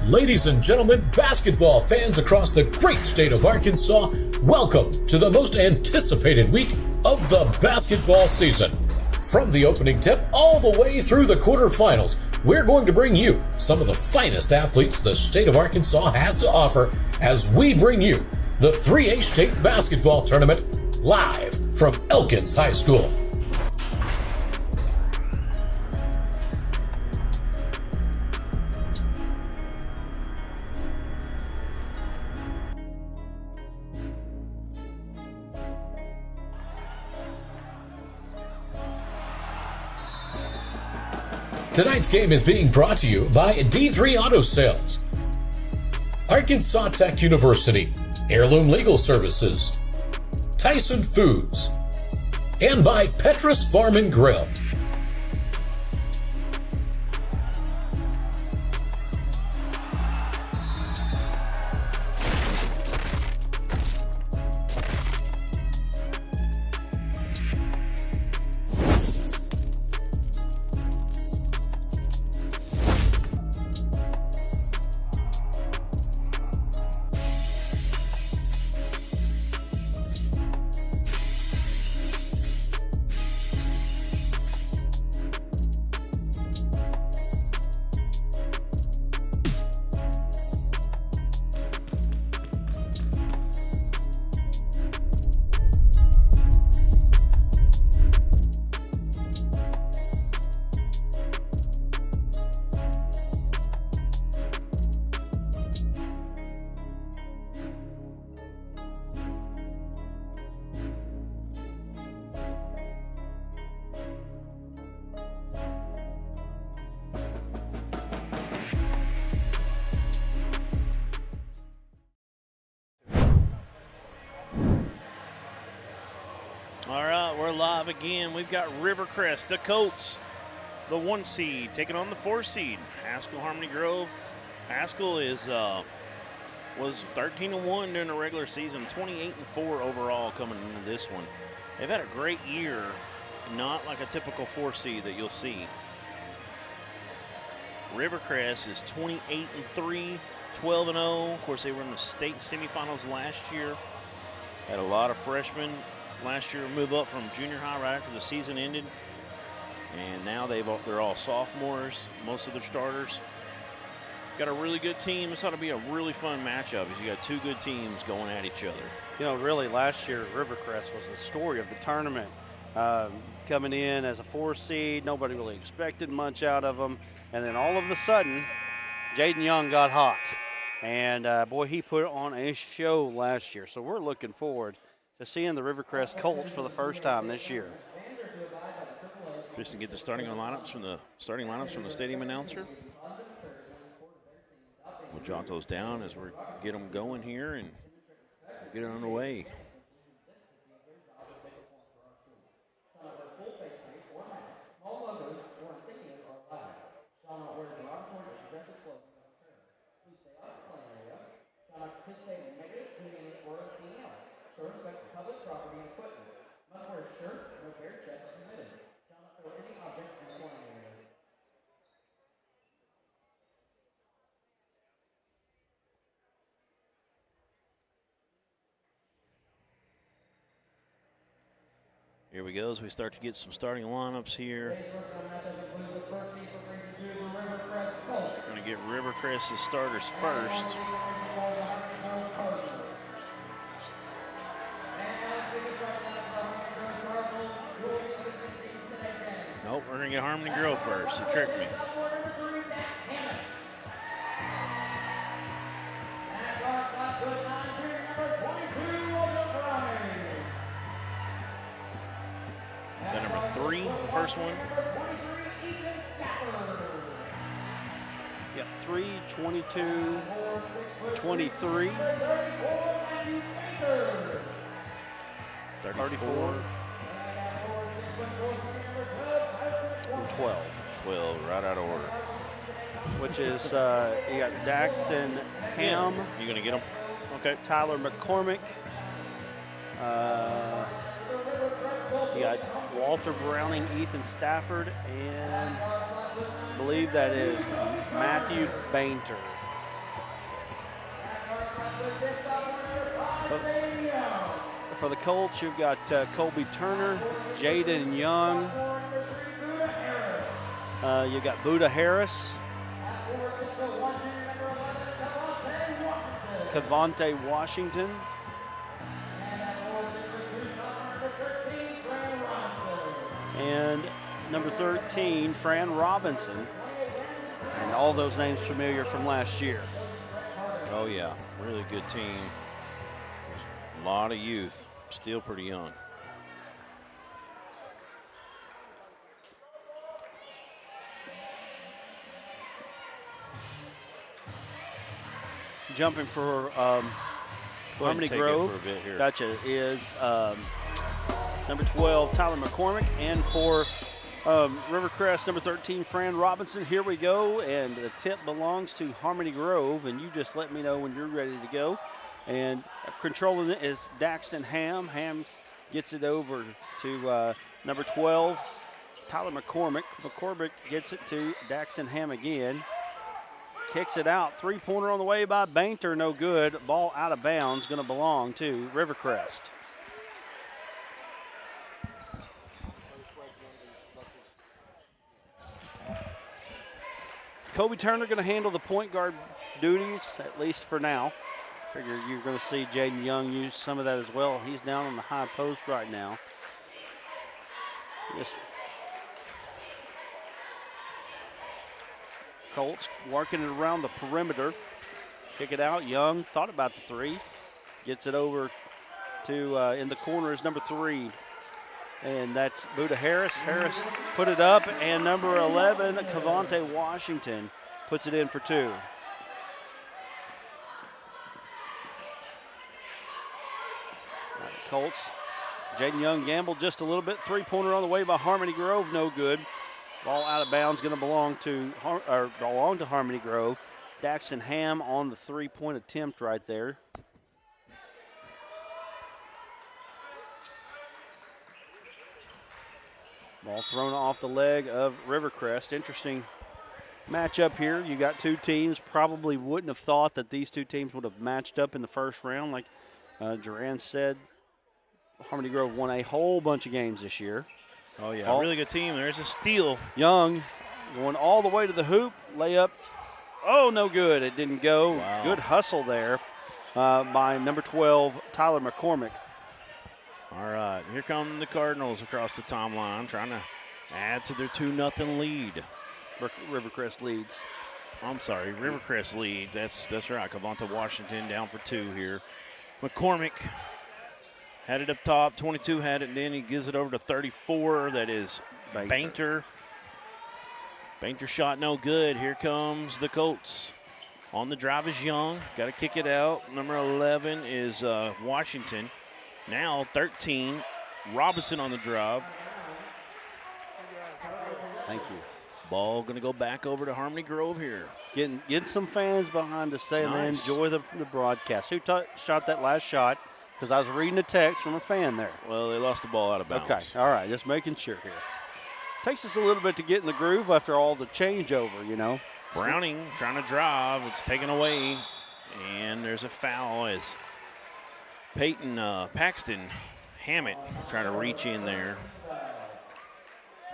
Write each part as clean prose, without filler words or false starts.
Ladies and gentlemen, basketball fans across the great state of Arkansas, welcome to the most anticipated week of the basketball season. From the opening tip all the way through the quarterfinals, we're going to bring you some of the finest athletes the state of Arkansas has to offer as we bring you the 3A State Basketball Tournament live from Elkins High School. Tonight's game is being brought to you by D3 Auto Sales, Arkansas Tech University, Heirloom Legal Services, Tyson Foods, and by Petrus Farm and Grill. All right, we're live again. We've got Rivercrest, the Colts, the 1 seed, taking on the 4 seed, Haskell Harmony Grove. Haskell was 13-1 during the regular season, 28-4 overall coming into this one. They've had a great year, not like a typical 4 seed that you'll see. Rivercrest is 28-3, 12-0. Of course, they were in the state semifinals last year. Had a lot of freshmen last year move up from junior high right after the season ended, and now they're all sophomores, most of their starters. Got a really good team. This ought to be a really fun matchup as you got two good teams going at each other. You know, really last year Rivercrest was the story of the tournament. Coming in as a 4 seed, nobody really expected much out of them, and then all of a sudden Jaden Young got hot, and boy, he put on a show last year. So we're looking forward to seeing the Rivercrest Colts for the first time this year. Just to get the starting lineups from the stadium announcer. We'll jot those down as we get them going here and get it underway. Here we go as we start to get some starting lineups here. We're going to get Rivercrest's starters first. Nope, we're going to get Harmony Grove first. You tricked me. Is that number 3, the first one? Yep, 3, 22, 23, 34, and 12. 12, right out of order. Which is, you got Daxton Ham. You going to get them? Okay. Tyler McCormick. You got Walter Browning, Ethan Stafford, and I believe that is Matthew Bainter. For the Colts, you've got Colby Turner, Jaden Young. You've got Buda Harris, Cavante Washington, and number 13, Fran Robinson. And all those names familiar from last year. Oh, yeah. Really good team. A lot of youth. Still pretty young. Jumping for Harmony Grove. For a bit here. Gotcha. Is number 12, Tyler McCormick. And for Rivercrest, number 13, Fran Robinson. Here we go. And the tip belongs to Harmony Grove. And you just let me know when you're ready to go. And controlling it is Daxton Ham. Ham gets it over to number 12, Tyler McCormick. McCormick gets it to Daxton Ham again. Kicks it out. Three-pointer on the way by Bainter. No good. Ball out of bounds. Going to belong to Rivercrest. Kobe Turner going to handle the point guard duties, at least for now. Figure you're going to see Jaden Young use some of that as well. He's down on the high post right now. Just Colts working it around the perimeter. Kick it out. Young thought about the three. Gets it over to in the corner is number 3. And that's Buda Harris. Harris put it up, and number 11, Cavante Washington, puts it in for 2. Colts. Jaden Young gambled just a little bit. Three-pointer on the way by Harmony Grove, no good. Ball out of bounds, going to belong to Harmony Grove. Daxton Ham on the three-point attempt right there. Ball thrown off the leg of Rivercrest. Interesting matchup here. You got two teams. Probably wouldn't have thought that these two teams would have matched up in the first round. Like Duran said, Harmony Grove won a whole bunch of games this year. Oh, yeah, really good team. There's a steal. Young going all the way to the hoop. Layup. Oh, no good. It didn't go. Wow. Good hustle there by number 12, Tyler McCormick. All right, here come the Cardinals across the timeline, trying to add to their 2-0 lead. Rivercrest leads. I'm sorry, Rivercrest leads. That's right. Cavante Washington down for 2 here. McCormick had it up top. 22 had it, and then he gives it over to 34. That is Bainter. Bainter shot no good. Here comes the Colts. On the drive is Young. Got to kick it out. Number 11 is Washington. Now 13, Robinson on the drive. Thank you. Ball going to go back over to Harmony Grove here. Getting some fans behind us saying they enjoy the broadcast. Who shot that last shot? Because I was reading a text from a fan there. Well, they lost the ball out of bounds. Okay, all right, just making sure here. Takes us a little bit to get in the groove after all the changeover, you know. Browning trying to drive. It's taken away, and there's a foul as Paxton Hammett trying to reach in there.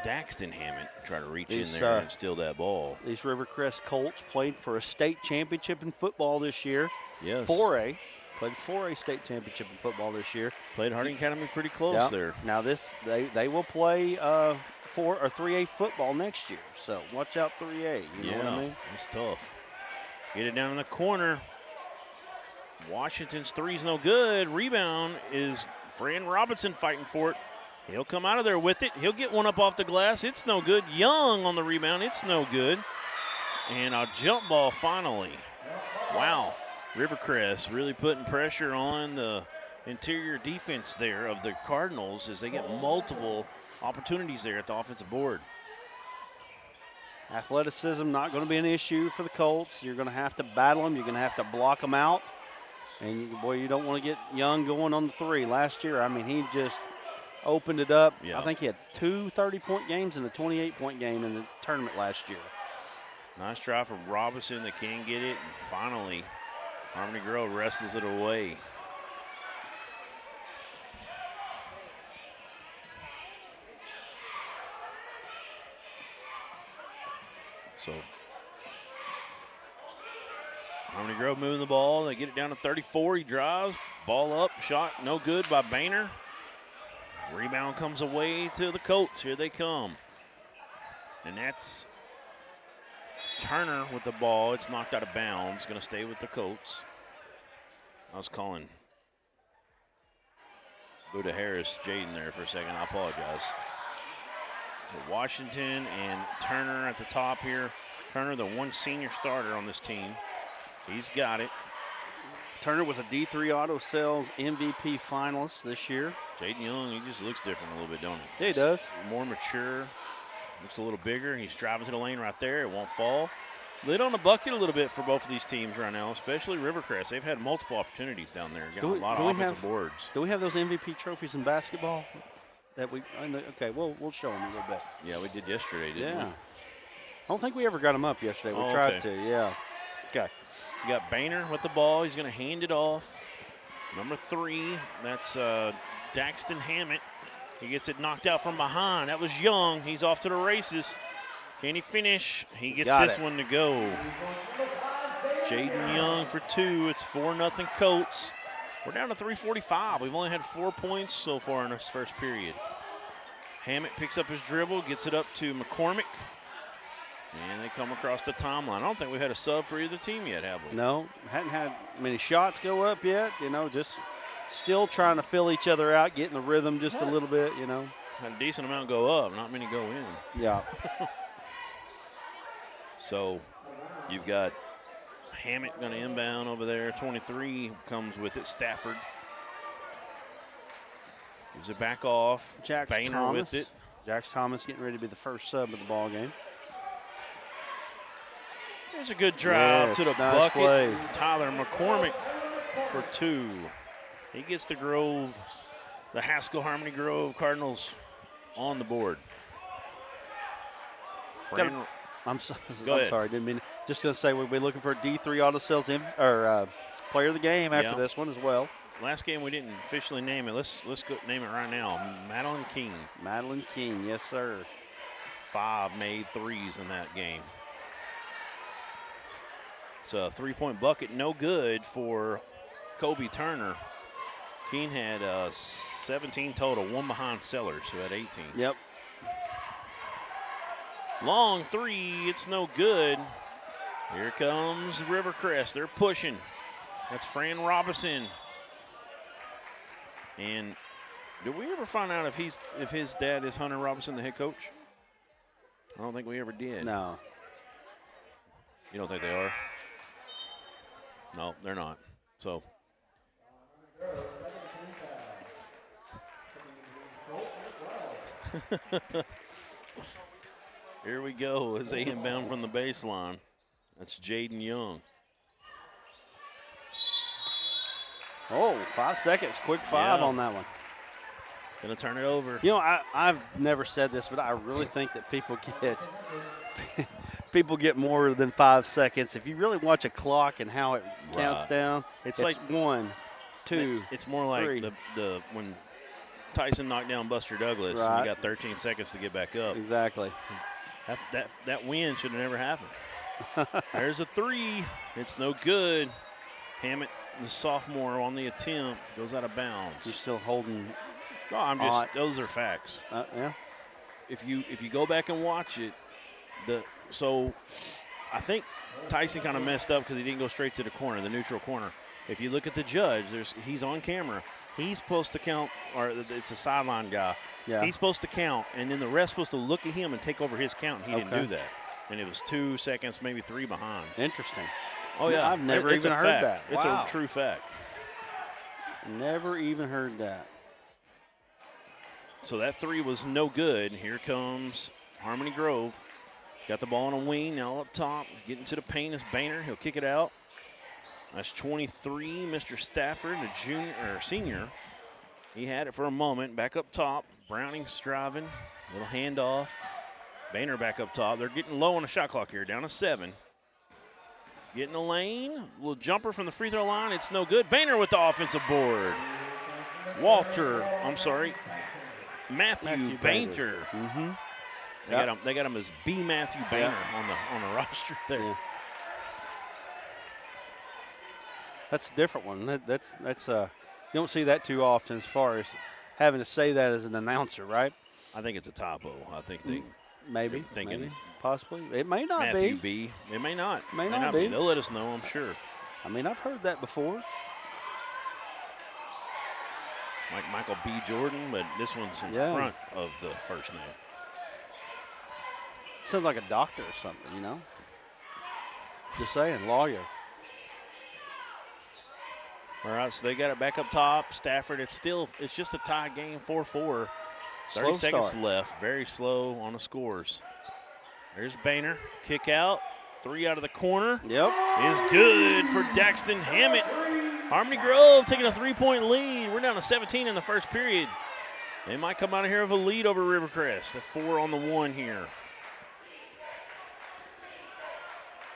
Daxton Hammett trying to reach in there and steal that ball. These Rivercrest Colts played for a state championship in football this year. Yes. 4A. Played 4A state championship in football this year. Played Harding Academy pretty close there. Now they will play 4 or 3A football next year. So watch out 3A. You know what I mean? It's tough. Get it down in the corner. Washington's three's no good. Rebound is Fran Robinson fighting for it. He'll come out of there with it. He'll get one up off the glass. It's no good. Young on the rebound. It's no good. And a jump ball finally. Wow. Rivercrest really putting pressure on the interior defense there of the Cardinals as they get multiple opportunities there at the offensive board. Athleticism not going to be an issue for the Colts. You're going to have to battle them. You're going to have to block them out. And, boy, you don't want to get Young going on the three. Last year, I mean, he just opened it up. Yeah. I think he had 2 30-point games and a 28-point game in the tournament last year. Nice try from Robinson. They can't get it. And finally, Harmony Grove wrestles it away. So Harmony Grove moving the ball. They get it down to 34. He drives. Ball up. Shot no good by Boehner. Rebound comes away to the Colts. Here they come. And that's Turner with the ball. It's knocked out of bounds. Going to stay with the Colts. I was calling Buda Harris Jaden there for a second. I apologize. Washington and Turner at the top here. Turner, the one senior starter on this team. He's got it. Turner was a D3 Auto Sales MVP finalist this year. Jaden Young, he just looks different a little bit, don't he? Yeah, he does. More mature, looks a little bigger. He's driving to the lane right there. It won't fall. Lid on the bucket a little bit for both of these teams right now, especially Rivercrest. They've had multiple opportunities down there. Got a lot of offensive boards. Do we have those MVP trophies in basketball? Okay, we'll show them a little bit. Yeah, we did yesterday, didn't we? I don't think we ever got them up yesterday. We tried to, yeah. Okay. You got Boehner with the ball. He's going to hand it off. Number 3, that's Daxton Hammett. He gets it knocked out from behind. That was Young. He's off to the races. Can he finish? He gets this one to go. Jaden Young for 2. It's 4-0 Colts. We're down to 3:45. We've only had 4 points so far in this first period. Hammett picks up his dribble, gets it up to McCormick. And they come across the timeline. I don't think we had a sub for either team yet, have we? No, hadn't had many shots go up yet. Just still trying to fill each other out, getting the rhythm just a little bit, Had a decent amount go up, not many go in. Yeah. So you've got Hammett going to inbound over there. 23 comes with it. Stafford gives it back off. Boehner with it. Jax Thomas getting ready to be the first sub of the ball game. There's a good drive to the bucket. Play. Tyler McCormick for 2. He gets the Grove, the Haskell Harmony Grove Cardinals on the board. I'm sorry, didn't mean. Just going to say we'll be looking for a D3 Auto Sales player of the game after this one as well. Last game we didn't officially name it. Let's go name it right now. Madeline King. Madeline King, yes sir. 5 made threes in that game. It's a 3-point bucket, no good for Kobe Turner. Keene had 17 total, 1 behind Sellers, who had 18. Yep. Long 3, it's no good. Here comes Rivercrest. They're pushing. That's Fran Robinson. And did we ever find out if his dad is Hunter Robinson, the head coach? I don't think we ever did. No. You don't think they are? No, they're not. So. Here we go as they inbound from the baseline. That's Jaden Young. Oh, 5 seconds. Quick 5 on that one. Gonna turn it over. I've never said this, but I really think that people get more than 5 seconds. If you really watch a clock and how it counts down, it's like 1, 2. It's more like 3. the when Tyson knocked down Buster Douglas, and you got 13 seconds to get back up. Exactly. That win should have never happened. There's a 3. It's no good. Hammett, the sophomore, on the attempt, goes out of bounds. You're still holding. No, those are facts. Yeah. If you go back and watch it, so I think Tyson kind of messed up because he didn't go straight to the corner, the neutral corner. If you look at the judge, he's on camera. He's supposed to count, or it's a sideline guy. Yeah. He's supposed to count, and then the ref's supposed to look at him and take over his count. He didn't do that. And it was 2 seconds, maybe 3 behind. Interesting. Oh, yeah. I've never even heard that. It's a true fact. Never even heard that. So that 3 was no good. Here comes Harmony Grove. Got the ball on a wing, now up top. Getting to the paint is Boehner. He'll kick it out. That's 23, Mr. Stafford, the senior. He had it for a moment. Back up top. Browning's driving. Little handoff. Boehner back up top. They're getting low on the shot clock here, down to 7. Getting a lane. Little jumper from the free throw line. It's no good. Boehner with the offensive board. Matthew Boehner. Mm-hmm. They got him as B. Matthew Boehner on the roster there. Yeah. That's a different one. That's you don't see that too often as far as having to say that as an announcer, right? I think it's a typo. I think they maybe thinking possibly. It may not Matthew be. B. It may not. May not be. They'll let us know, I'm sure. I mean, I've heard that before. Like Michael B. Jordan, but this one's in front of the first name. Sounds like a doctor or something, you know? Just saying, lawyer. All right, so they got it back up top. Stafford, it's just a tie game, 4-4. 30 seconds left. Very slow on the scores. There's Boehner. Kick out. 3 out of the corner. Yep. Is good for Daxton Hammett. Harmony Grove taking a 3-point lead. We're down to 17 in the first period. They might come out of here with a lead over Rivercrest. A 4-on-1 here.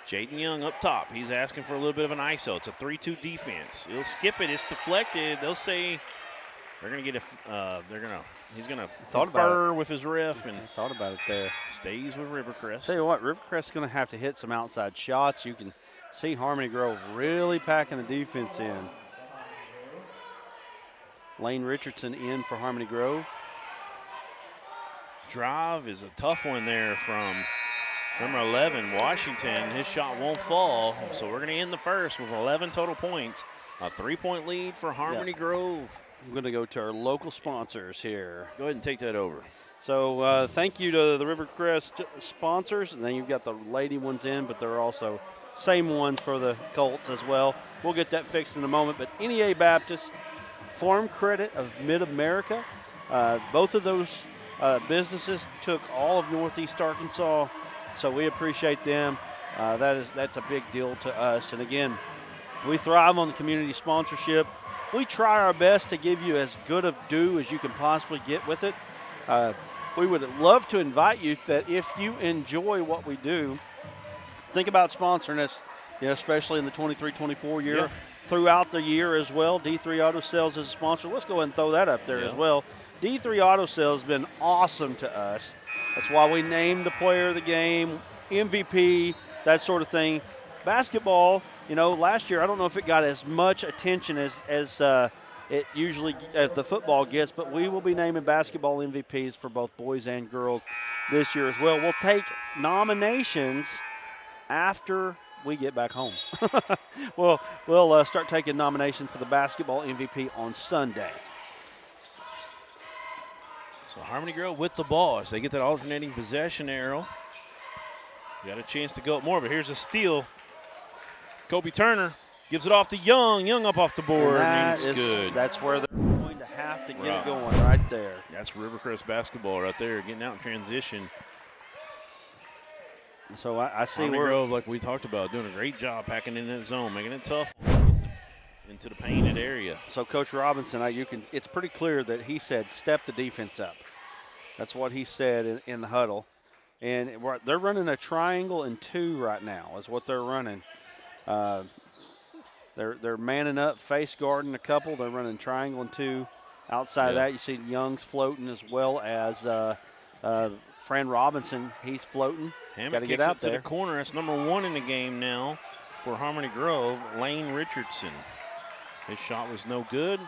Jaden Young up top. He's asking for a little bit of an ISO. It's a 3-2 defense. He'll skip it. It's deflected. They'll say they're going to get he's going to confer with his ref and thought about it there. Stays with Rivercrest. Tell you what, Rivercrest's going to have to hit some outside shots. You can see Harmony Grove really packing the defense in. Lane Richardson in for Harmony Grove. Drive is a tough one there from number 11, Washington. His shot won't fall, so we're going to end the first with 11 total points. A 3-point lead for Harmony Grove. I'm going to go to our local sponsors here. Go ahead and take that over. So thank you to the Rivercrest sponsors. And then you've got the lady ones in, but they're also same ones for the Colts as well. We'll get that fixed in a moment. But NEA Baptist, Farm Credit of Mid-America, both of those businesses took all of Northeast Arkansas, so we appreciate them. That's a big deal to us. And again, we thrive on the community sponsorship. We try our best to give you as good a due as you can possibly get with it. We would love to invite you that if you enjoy what we do, think about sponsoring us, especially in the 23-24 year. Yeah. Throughout the year as well. D3 Auto Sales is a sponsor. Let's go ahead and throw that up there as well. D3 Auto Sales has been awesome to us. That's why we named the player of the game, MVP, that sort of thing. Basketball, last year I don't know if it got as much attention as it usually as the football gets, but we will be naming basketball MVPs for both boys and girls this year as well. We'll take nominations after we get back home. We'll start taking nominations for the basketball MVP on Sunday. So Harmony Grove with the ball as they get that alternating possession arrow. Got a chance to go up more, but here's a steal. Kobe Turner gives it off to Young. Young up off the board, and it's good. That's where they're going to have to get it going right there. That's Rivercrest basketball right there, getting out in transition. So I see Harmony Grove, like we talked about, doing a great job packing in that zone, making it tough into the painted area. So Coach Robinson, it's pretty clear that he said step the defense up. That's what he said in the huddle. And they're running a triangle and 2 right now is what they're running. They're manning up, face guarding a couple. They're running triangle and 2. Outside of that, you see Young's floating as well as Fran Robinson. He's floating. Got to get out there. To the corner. That's number 1 in the game now for Harmony Grove, Lane Richardson. His shot was no good.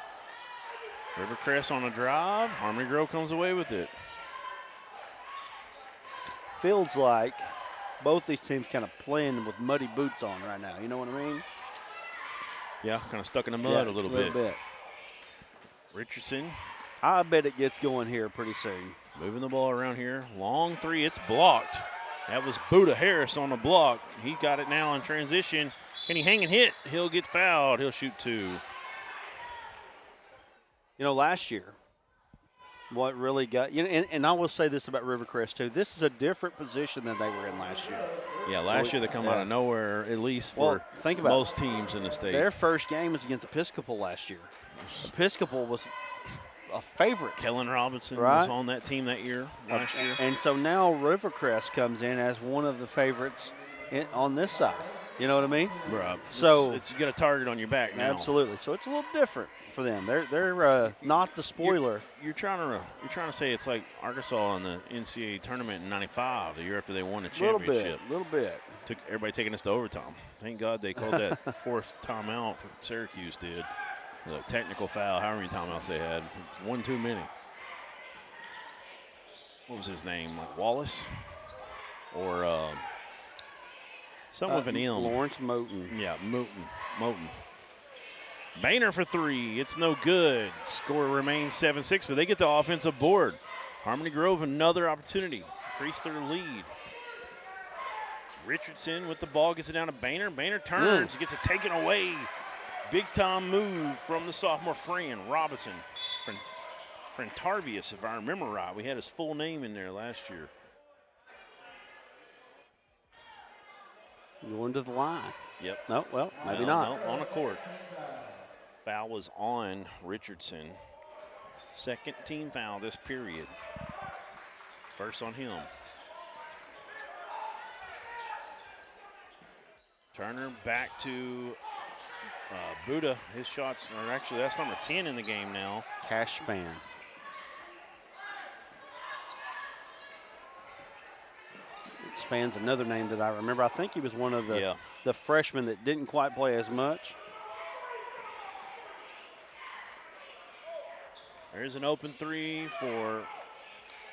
Rivercrest on a drive. Harmony Grove comes away with it. Feels like both these teams kind of playing with muddy boots on right now. You know what I mean? Yeah, kind of stuck in the mud a little bit. Richardson. I bet it gets going here pretty soon. Moving the ball around here. Long 3, it's blocked. That was Buda Harris on the block. He got it now in transition. Can he hang and hit? He'll get fouled. He'll shoot 2. Last year, what really got and I will say this about Rivercrest too. This is a different position than they were in last year. Yeah, last year they come out of nowhere, at least for think about most teams in the state. Their first game was against Episcopal last year. Episcopal was a favorite. Kellen Robinson was on that team that year, last year. And so now Rivercrest comes in as one of the favorites on this side. You know what I mean? Right. So you got a target on your back now. Absolutely. So it's a little different for them. They're not the spoiler. You're trying to say it's like Arkansas in the NCAA tournament in '95, the year after they won the championship. Little bit. Took everybody taking us to overtime. Thank God they called that fourth timeout for Syracuse did. The technical foul, however many timeouts they had. It was one too many. What was his name? Like Wallace? Or something with an M. Lawrence Moten. Yeah, Moten. Boehner for three. It's no good. Score remains 7-6, but they get the offensive board. Harmony Grove, another opportunity. Increase their lead. Richardson with the ball, gets it down to Boehner. Boehner turns, gets it taken away. Big-time move from the sophomore Fran Robinson. Tarvius, if I remember right. We had his full name in there last year. Going to the line. Yep. No, well, maybe not. No, on the court. Foul was on Richardson. Second team foul this period. First on him. Turner back to Buddha. His shots are actually, that's number 10 in the game now. Cash span. Span's another name that I remember. I think he was one of the freshmen that didn't quite play as much. There's an open three for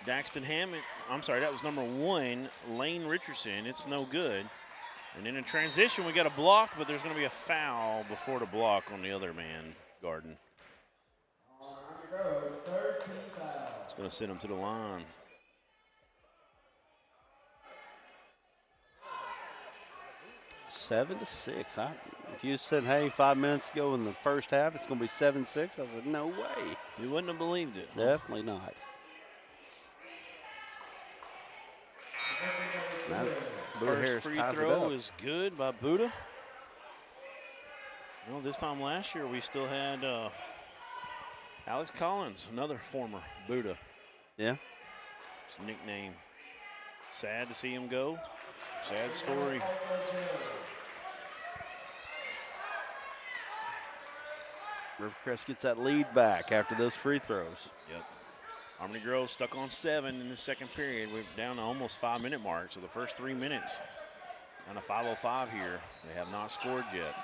Daxton Hammett. I'm sorry, that was number 1, Lane Richardson. It's no good. And in a transition, we got a block, but there's going to be a foul before the block on the other man, Garden. It's going to send him to the line. Seven to 6. If you said, hey, 5 minutes ago in the first half, it's going to be 7-6, I said, no way. You wouldn't have believed it. Definitely not. First free throw is good by Buddha. Well, this time last year we still had Alex Collins, another former Buddha. Yeah. His nickname. Sad to see him go. Sad story. Rivercrest gets that lead back after those free throws. Yep. Harmony Grove stuck on 7 in the second period. We're down to almost 5-minute mark, so the first 3 minutes. Down to 5:05 here. They have not scored yet.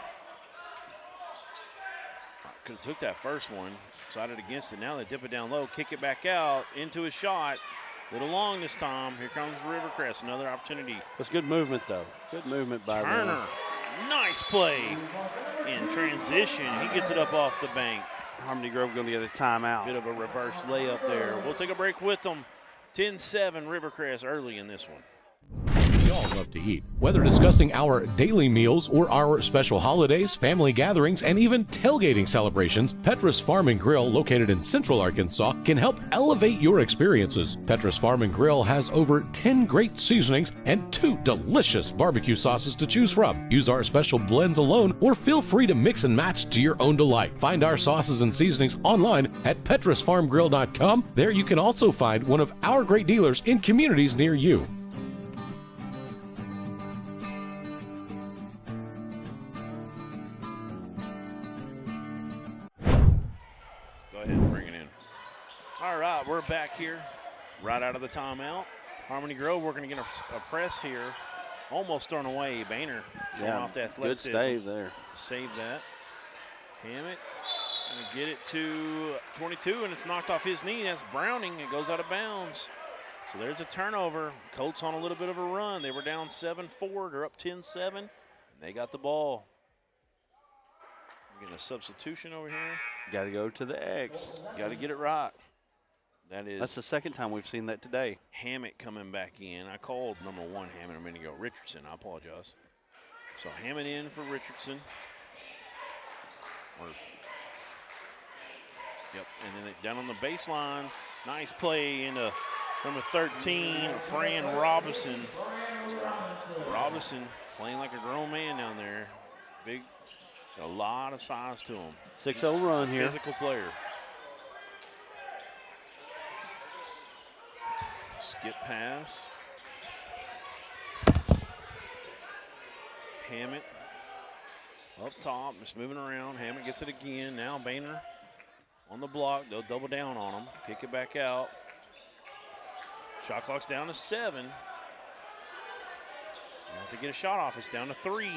Could have took that first one, decided against it. Now they dip it down low, kick it back out, into his shot. A little long this time. Here comes Rivercrest, another opportunity. That's good movement, though. Good movement by Turner. them. Nice play in transition. He gets it up off the bank. Harmony Grove going to get a timeout. Bit of a reverse layup there. We'll take a break with them. 10-7 Rivercrest early in this one. We all love to eat. Whether discussing our daily meals or our special holidays, family gatherings, and even tailgating celebrations, Petra's Farm and Grill, located in Central Arkansas, can help elevate your experiences. Petra's Farm and Grill has over 10 great seasonings and 2 delicious barbecue sauces to choose from. Use our special blends alone or feel free to mix and match to your own delight. Find our sauces and seasonings online at petrasfarmgrill.com. There you can also find one of our great dealers in communities near you. We're back here, right out of the timeout. Harmony Grove working to get a press here. Almost thrown away. Boehner showing off the athleticism. Good save there. Save that. Hammett going to get it to 22, and it's knocked off his knee. That's Browning. It goes out of bounds. So there's a turnover. Colts on a little bit of a run. They were down 7-4. They're up 10-7, and they got the ball. Getting a substitution over here. Got to go to the X. Got to get it right. That's the second time we've seen that today. Hammett coming back in. I called number 1 Hammett a minute ago. Richardson, I apologize. So Hammett in for Richardson. Yep, and then down on the baseline. Nice play into number 13, Fran Robinson. Robinson playing like a grown man down there. Big, a lot of size to him. 6-0 run here. Physical player. Skip pass. Hammett up top, just moving around. Hammett gets it again. Now Boehner on the block. They'll double down on him. Kick it back out. Shot clock's down to 7. Have to get a shot off. It's down to 3.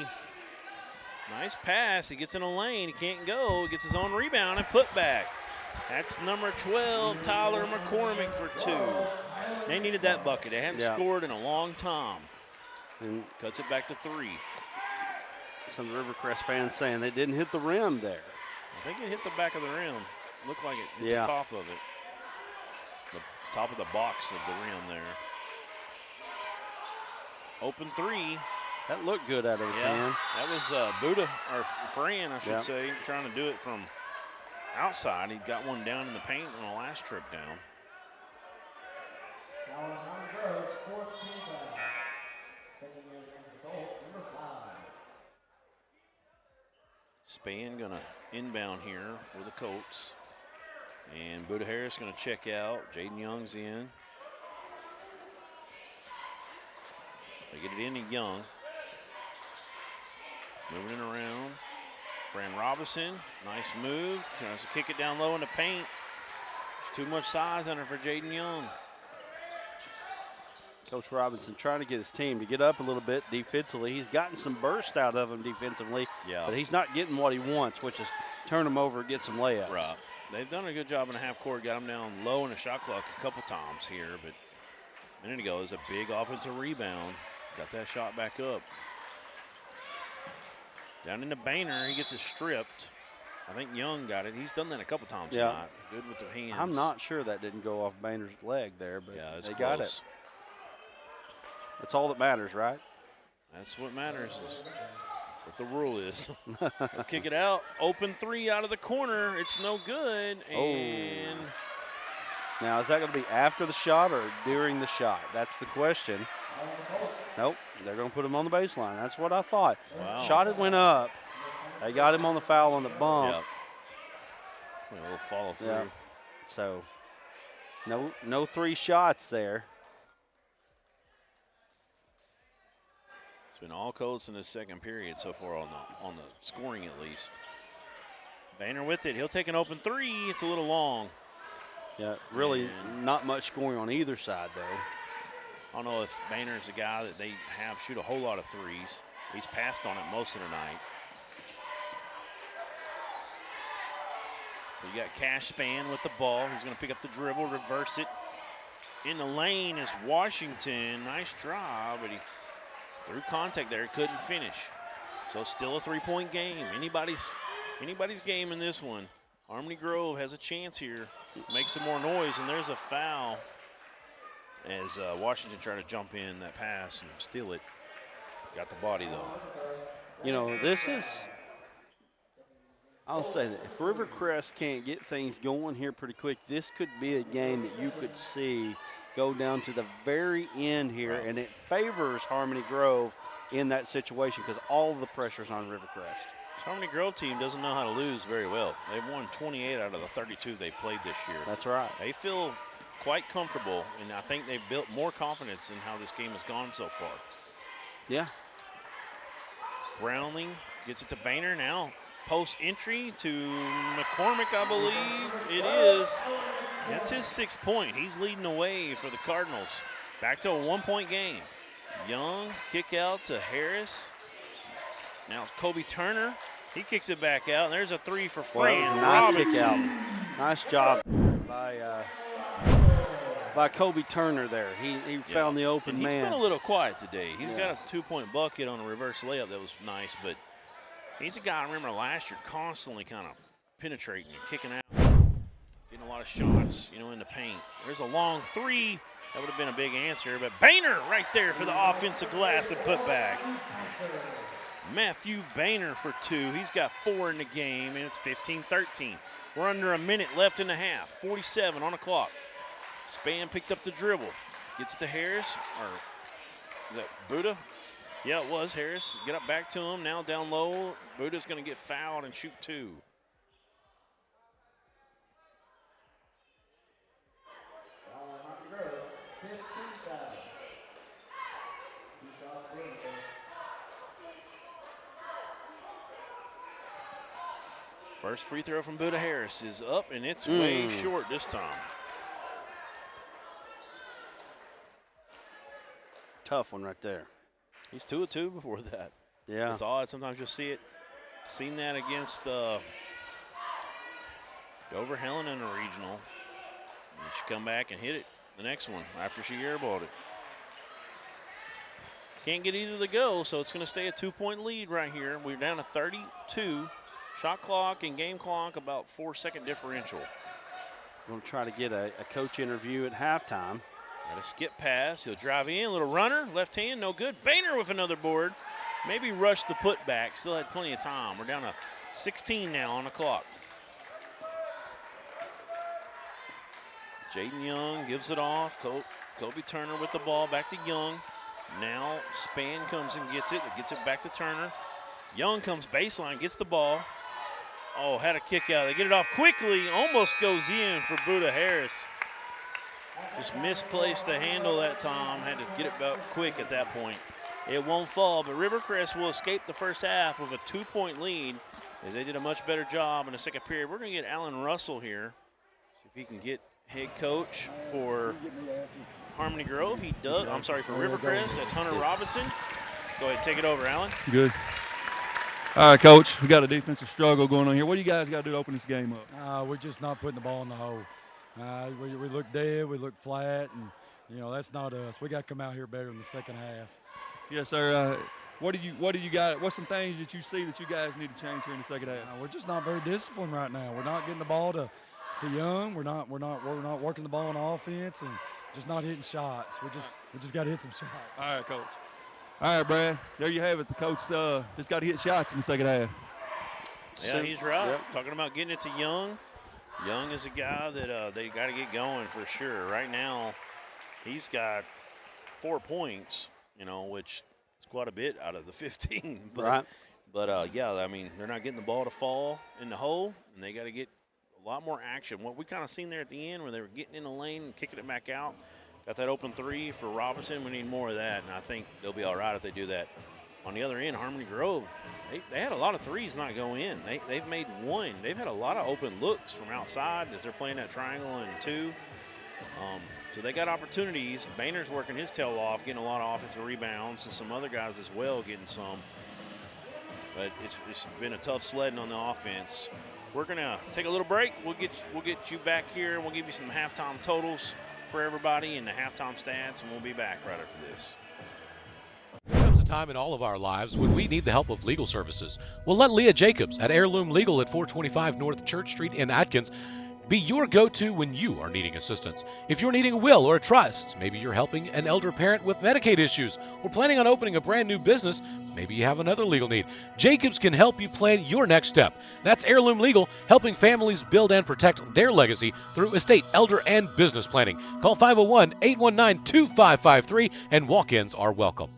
Nice pass. He gets in a lane. He can't go. He gets his own rebound and put back. That's number 12, Tyler McCormick for 2. They needed that bucket. They hadn't scored in a long time. And cuts it back to 3. Some Rivercrest fans saying they didn't hit the rim there. I think it hit the back of the rim. Looked like it hit the top of it. The top of the box of the rim there. Open 3. That looked good out of his hand. That was Buddha, or Fran, I should say, trying to do it from outside. He got one down in the paint on the last trip down. Span gonna inbound here for the Colts. And Buddha Harris gonna check out. Jaden Young's in. They get it into Young. Moving it around. Fran Robinson, nice move. Tries to kick it down low in the paint. There's too much size on it for Jaden Young. Coach Robinson trying to get his team to get up a little bit defensively. He's gotten some burst out of him defensively, but he's not getting what he wants, which is turn him over and get some layups. Right. They've done a good job in the half court, got him down low in the shot clock a couple times here, but a minute ago it was a big offensive rebound. Got that shot back up. Down into Boehner, he gets it stripped. I think Young got it. He's done that a couple times tonight. Good with the hands. I'm not sure that didn't go off Boehner's leg there, but they close. got it. That's all that matters, right? That's what matters is what the rule is. They'll kick it out. Open 3 out of the corner. It's no good. And now, is that going to be after the shot or during the shot? That's the question. Nope, they're going to put him on the baseline. That's what I thought. Wow. Shot it went up. They got him on the foul on the bump. Yep. A little follow through. Yep. So, no 3 shots there. It's been all Colts in the second period so far on the scoring at least. Boehner with it. He'll take an open 3. It's a little long. Yeah, really not much scoring on either side, though. I don't know if Boehner's a guy that they have shoot a whole lot of 3s. He's passed on it most of the night. You got Cash Span with the ball. He's going to pick up the dribble, reverse it. In the lane is Washington. Nice drive, but he through contact there, couldn't finish. So still a 3-point game. Anybody's game in this one. Harmony Grove has a chance here. Make some more noise, and there's a foul as Washington tried to jump in that pass and steal it. Got the body, though. You know, this is, I'll say that if Rivercrest can't get things going here pretty quick, this could be a game that you could see go down to the very end here, and it favors Harmony Grove in that situation because all of the pressure's on Rivercrest. Harmony Grove team doesn't know how to lose very well. They've won 28 out of the 32 they played this year. That's right. They feel quite comfortable, and I think they've built more confidence in how this game has gone so far. Yeah. Brownling gets it to Boehner now. Post entry to McCormick, I believe it is. That's his 6th point. He's leading the way for the Cardinals. Back to a 1-point game. Young, kick out to Harris. Now it's Kobe Turner. He kicks it back out, and there's a 3 for Fran Robinson. Nice kick out. Nice job by Kobe Turner there. He found the open man. He's been a little quiet today. He's got a 2-point bucket on a reverse layup that was nice, but he's a guy I remember last year constantly kind of penetrating and kicking out, getting a lot of shots, in the paint. There's a long 3. That would have been a big answer, but Boehner right there for the offensive glass and put back. Matthew Boehner for 2. He's got 4 in the game, and it's 15-13. We're under a minute left in the half. 47 on the clock. Span picked up the dribble. Gets it to Harris, or is that Buddha? Yeah, it was Harris. Get up back to him. Now down low. Buddha's going to get fouled and shoot 2. First free throw from Buda Harris is up, and it's way short this time. Tough one right there. He's 2 of 2 before that. Yeah. It's odd. Sometimes you'll see it. Seen that against Dover Helen in a regional. And she come back and hit it the next one after she airballed it. Can't get either to go, so it's going to stay a 2-point lead right here. We're down to 32. Shot clock and game clock about 4-second differential. We're going to try to get a coach interview at halftime. Got a skip pass. He'll drive in. Little runner. Left hand. No good. Boehner with another board. Maybe rush the putback. Still had plenty of time. We're down to 16 now on the clock. Jaden Young gives it off. Kobe Turner with the ball. Back to Young. Now Span comes and gets it. Gets it back to Turner. Young comes baseline. Gets the ball. Oh, had a kick out. They get it off quickly. Almost goes in for Buda Harris. Just misplaced the handle that time. Had to get it back quick at that point. It won't fall, but Rivercrest will escape the first half with a 2-point lead as they did a much better job in the second period. We're going to get Alan Russell here. See if he can get head coach for Harmony Grove. He does. I'm sorry, for Rivercrest. That's Hunter Robinson. Go ahead and take it over, Alan. Good. All right, Coach, we got a defensive struggle going on here. What do you guys got to do to open this game up? We're just not putting the ball in the hole. We look dead, we look flat, and, you know, that's not us. We got to come out here better in the second half. Yes, sir. What do you got? What's some things that you see that you guys need to change here in the second half? We're just not very disciplined right now. We're not getting the ball to Young. We're not working the ball on offense and just not hitting shots. We just got to hit some shots. All right, Coach. All right, Brad. There you have it. The coach just got to hit shots in the second half. Yeah, he's right. Yep. Talking about getting it to Young. Young is a guy that they got to get going for sure. Right now, he's got 4 points, you know, which is quite a bit out of the 15. But yeah, I mean, they're not getting the ball to fall in the hole, and they got to get a lot more action. What we kind of seen there at the end where they were getting in the lane and kicking it back out, got that open three for Robinson. We need more of that, and I think they'll be all right if they do that. On the other end, Harmony Grove, they had a lot of threes not go in. They've made one. They've had a lot of open looks from outside as they're playing that triangle and 2. So they got opportunities. Boehner's working his tail off, getting a lot of offensive rebounds, and some other guys as well getting some. But it's been a tough sledding on the offense. We're gonna take a little break. We'll get you back here, and we'll give you some halftime totals for everybody and the halftime stats, and we'll be back right after this. There comes a time in all of our lives when we need the help of legal services. Well, let Leah Jacobs at Heirloom Legal at 425 North Church Street in Atkins be your go-to when you are needing assistance. If you're needing a will or a trust, maybe you're helping an elder parent with Medicaid issues, or planning on opening a brand new business, maybe you have another legal need. Jacobs can help you plan your next step. That's Heirloom Legal, helping families build and protect their legacy through estate, elder, and business planning. Call 501-819-2553, and walk-ins are welcome.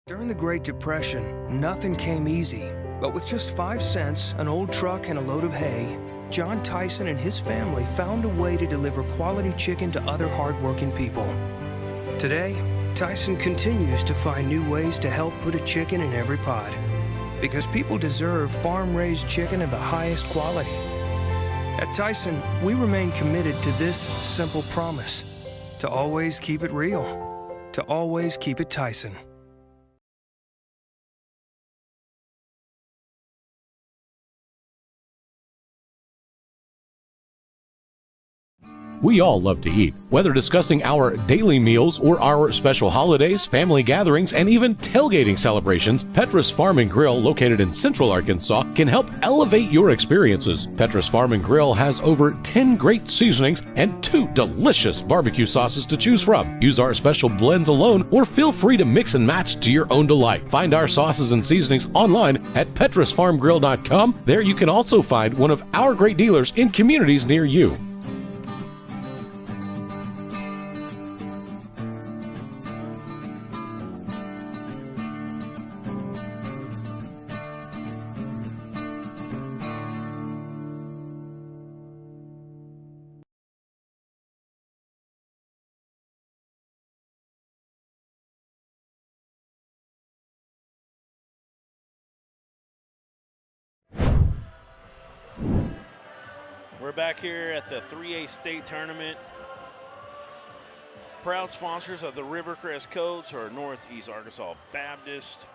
During the Great Depression, nothing came easy. But with just 5 cents, an old truck, and a load of hay, John Tyson and his family found a way to deliver quality chicken to other hardworking people. Today, Tyson continues to find new ways to help put a chicken in every pot. Because people deserve farm-raised chicken of the highest quality. At Tyson, we remain committed to this simple promise: to always keep it real, to always keep it Tyson. We all love to eat. Whether discussing our daily meals or our special holidays, family gatherings, and even tailgating celebrations, Petrus Farm and Grill, located in Central Arkansas, can help elevate your experiences. Petrus Farm and Grill has over 10 great seasonings and 2 delicious barbecue sauces to choose from. Use our special blends alone, or feel free to mix and match to your own delight. Find our sauces and seasonings online at petrusfarmgrill.com. There you can also find one of our great dealers in communities near you. We're back here at the 3A state tournament. Proud sponsors of the Rivercrest Coats are Northeast Arkansas Baptist.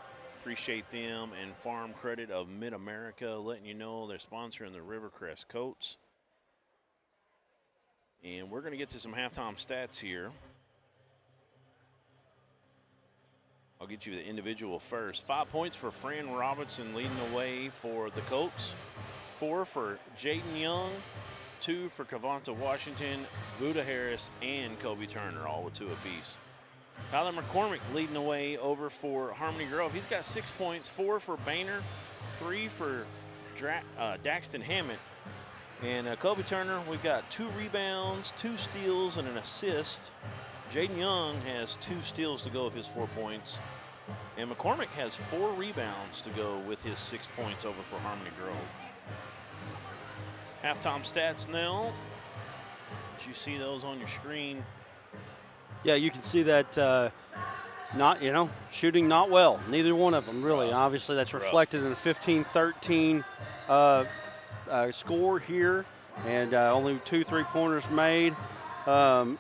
Appreciate them, and Farm Credit of Mid-America letting you know they're sponsoring the Rivercrest Coats. And we're going to get to some halftime stats here. I'll get you the individual first. 5 points for Fran Robinson leading the way for the Colts. 4 for Jaden Young. 2 for Cavanta Washington, Buda Harris, and Kobe Turner, all with 2 apiece. Tyler McCormick leading the way over for Harmony Grove. He's got 6 points. 4 for Boehner. 3 for Daxton Hammett. And Kobe Turner, we've got 2 rebounds, 2 steals, and an assist. Jaden Young has 2 steals to go with his 4 points. And McCormick has 4 rebounds to go with his 6 points over for Harmony Grove. Halftime stats now. As you see those on your screen. Yeah, you can see that shooting not well. Neither one of them, really. Obviously, that's reflected in the 15-13 score here. And only 2 3-pointers made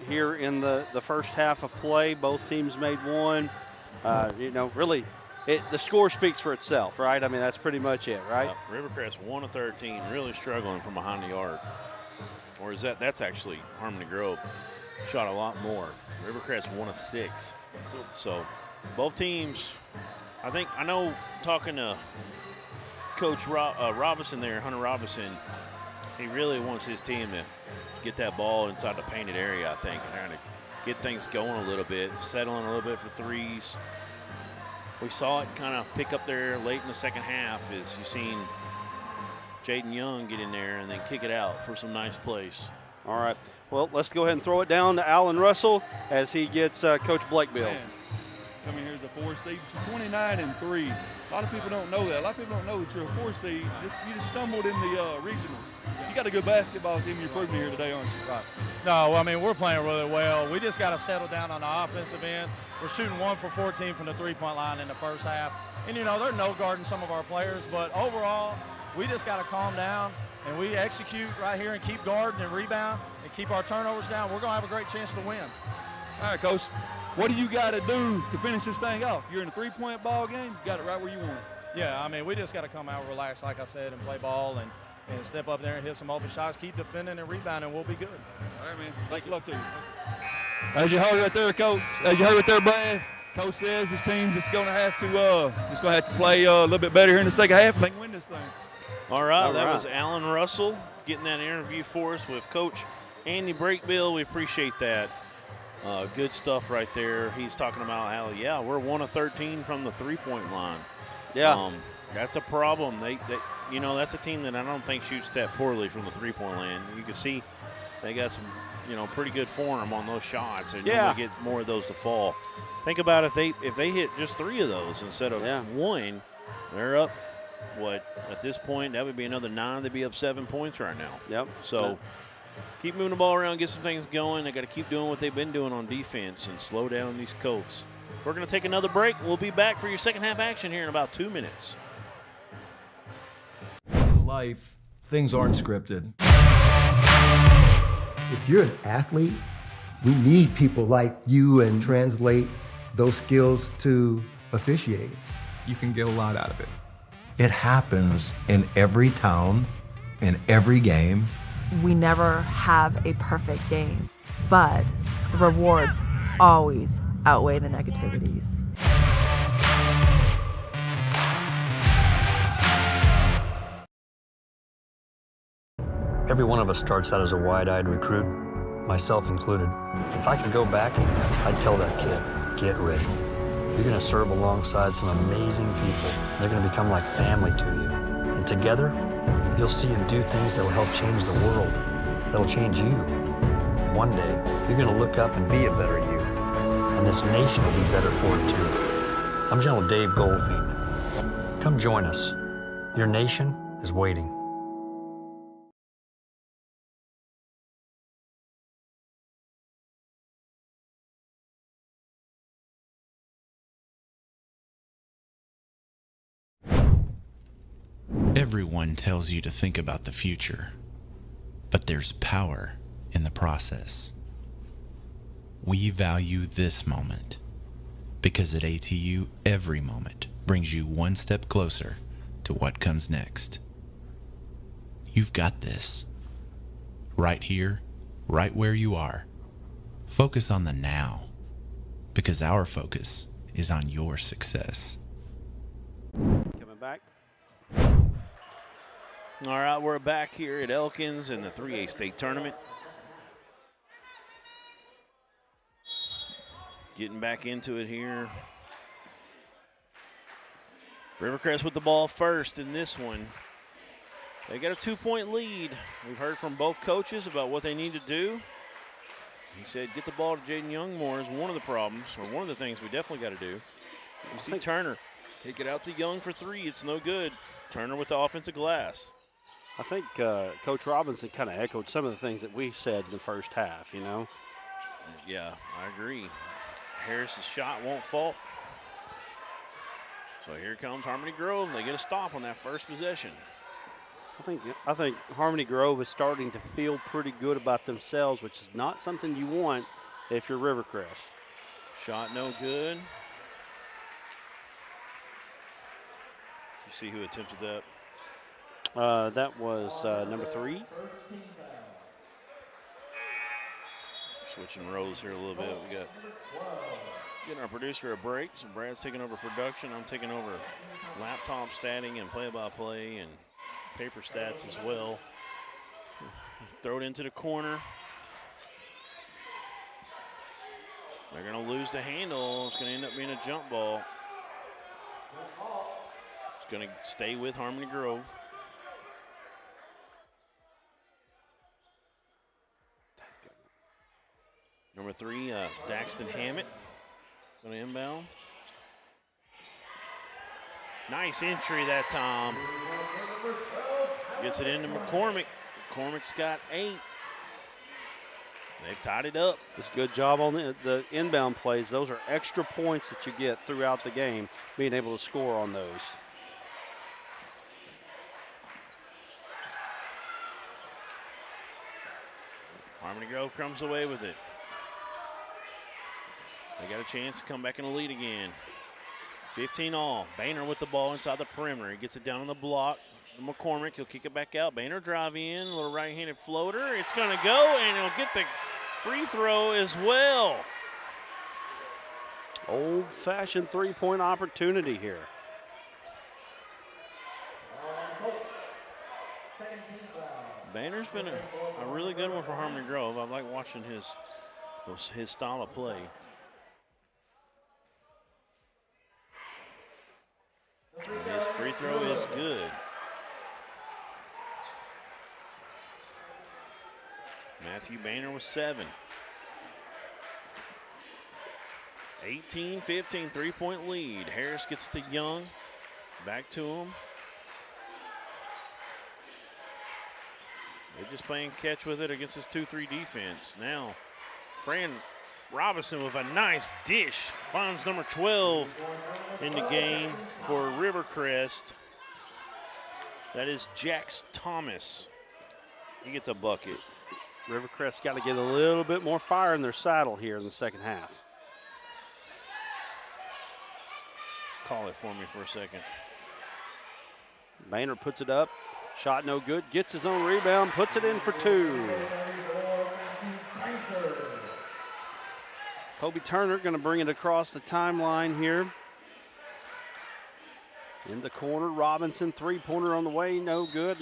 here in the first half of play. Both teams made 1. Really, the score speaks for itself, right? I mean, that's pretty much it, right? Rivercrest 1 of 13, really struggling from behind the arc. Or is that's actually Harmony Grove shot a lot more. Rivercrest 1 of 6. So both teams, I know talking to Coach Robinson there, Hunter Robinson, he really wants his team to get that ball inside the painted area, I think, and trying to get things going a little bit, settling a little bit for threes. We saw it kind of pick up there late in the second half as you've seen Jaden Young get in there and then kick it out for some nice plays. All right. Well, let's go ahead and throw it down to Alan Russell as he gets Coach Blakebill. Coming here as a 4 seed, 29-3. A lot of people don't know that. A lot of people don't know that you're a 4 seed. You just stumbled in the regionals. You got a good basketball team. You're proving here today, aren't you? Right. No, I mean, we're playing really well. We just got to settle down on the offensive end. We're shooting 1 for 14 from the three-point line in the first half. And, they're no guarding some of our players. But overall, we just got to calm down, and we execute right here and keep guarding and rebound and keep our turnovers down. We're going to have a great chance to win. All right, Coach. What do you got to do to finish this thing off? You're in a 3-point ball game. You got it right where you want it. Yeah, I mean, we just got to come out, relax, like I said, and play ball and step up there and hit some open shots, keep defending and rebounding, we'll be good. All right, man. Thanks a lot to you. As you heard right there, Coach, as you heard right there, Brad, Coach says this team's just going to have to play a little bit better here in the second half and they can win this thing. All right, that was Alan Russell getting that interview for us with Coach Andy Brakebill. We appreciate that. Good stuff right there. He's talking about how, we're 1 of 13 from the 3-point line. Yeah. That's a problem. They that's a team that I don't think shoots that poorly from the 3-point line. You can see they got some, pretty good form on those shots, and they get more of those to fall. Think about if they hit just 3 of those instead of 1, they're up. At this point, that would be another 9. They'd be up 7 points right now. Yep. So keep moving the ball around, get some things going. They got to keep doing what they've been doing on defense and slow down these Colts. We're going to take another break. We'll be back for your second half action here in about 2 minutes. In life, things aren't scripted. If you're an athlete, we need people like you and translate those skills to officiating. You can get a lot out of it. It happens in every town, in every game. We never have a perfect game, but the rewards always outweigh the negativities. Every one of us starts out as a wide-eyed recruit, myself included. If I could go back, I'd tell that kid, get ready. You're going to serve alongside some amazing people. They're going to become like family to you. And together, you'll see them do things that will help change the world. That'll change you. One day, you're going to look up and be a better you. And this nation will be better for it too. I'm General Dave Goldfein. Come join us. Your nation is waiting. Everyone tells you to think about the future. but there's power in the process. We value this moment because at ATU, every moment brings you one step closer to what comes next. You've got this. Right here, right where you are. Focus on the now, because our focus is on your success. Coming back. All right, we're back here at Elkins in the 3A state tournament. Getting back into it here. Rivercrest with the ball first in this one. They got a 2-point lead. We've heard from both coaches about what they need to do. He said get the ball to Jaden Young more is one of the problems, or one of the things we definitely got to do. You see Turner take it out to Young for 3. It's no good. Turner with the offensive glass. I think Coach Robinson kind of echoed some of the things that we said in the first half, you know. Yeah, I agree. Harris's shot won't fall. So here comes Harmony Grove. They get a stop on that first possession. I think Harmony Grove is starting to feel pretty good about themselves, which is not something you want if you're Rivercrest. Shot no good. You see who attempted that? That was number 3. Switching roles here a little bit. We got getting our producer a break. So Brad's taking over production. I'm taking over laptop statting and play-by-play and paper stats as well. Throw it into the corner. They're going to lose the handle. It's going to end up being a jump ball. It's going to stay with Harmony Grove. Number 3, Daxton Hammett, going to inbound. Nice entry that time. Gets it into McCormick. McCormick's got 8. They've tied it up. It's a good job on the inbound plays. Those are extra points that you get throughout the game, being able to score on those. Harmony Grove comes away with it. They got a chance to come back in the lead again. 15 all. Boehner with the ball inside the perimeter. He gets it down on the block. McCormick, he'll kick it back out. Boehner drive in, a little right-handed floater. It's going to go, and he'll get the free throw as well. Old-fashioned three-point opportunity here. Boehner's been a really good one for Harmony Grove. I like watching his style of play. His free throw is good. Matthew Boehner with 7. 18-15, 3-point lead. Harris gets it to Young. Back to him. They're just playing catch with it against this 2-3 defense. Now, Fran Robinson with a nice dish. Finds number 12 in the game for Rivercrest. That is Jax Thomas. He gets a bucket. Rivercrest got to get a little bit more fire in their saddle here in the second half. Call it for me for a second. Boehner puts it up. Shot no good. Gets his own rebound. Puts it in for 2. Kobe Turner going to bring it across the timeline here. In the corner, Robinson, 3-pointer on the way, no good.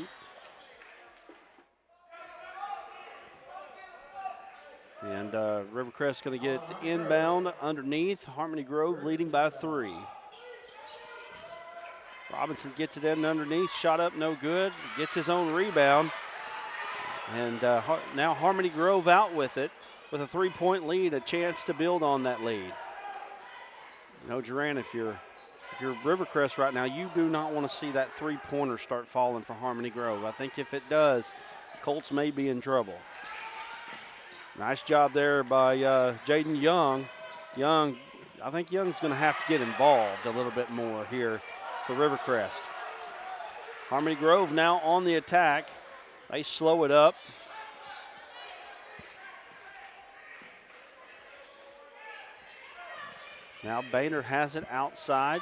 And Rivercrest going to get it inbound underneath. Harmony Grove leading by 3. Robinson gets it in underneath, shot up, no good. Gets his own rebound. And now Harmony Grove out with it with a 3-point lead, a chance to build on that lead. You know, Duran, if you're Rivercrest right now, you do not want to see that 3-pointer start falling for Harmony Grove. I think if it does, Colts may be in trouble. Nice job there by Jaden Young. I think Young's going to have to get involved a little bit more here for Rivercrest. Harmony Grove now on the attack. They slow it up. Now Boehner has it outside.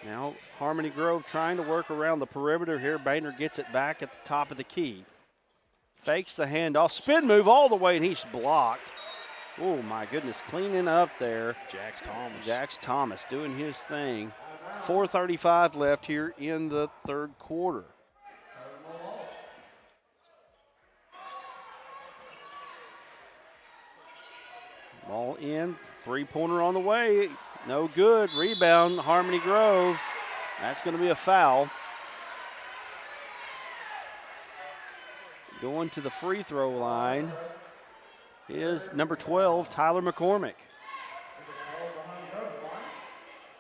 Now Harmony Grove trying to work around the perimeter here. Boehner gets it back at the top of the key. Fakes the handoff, spin move all the way, and he's blocked. Oh my goodness, cleaning up there. Jax Thomas doing his thing. 4:35 left here in the third quarter. Ball in, three-pointer on the way, no good. Rebound, Harmony Grove. That's going to be a foul. Going to the free throw line is number 12, Tyler McCormick.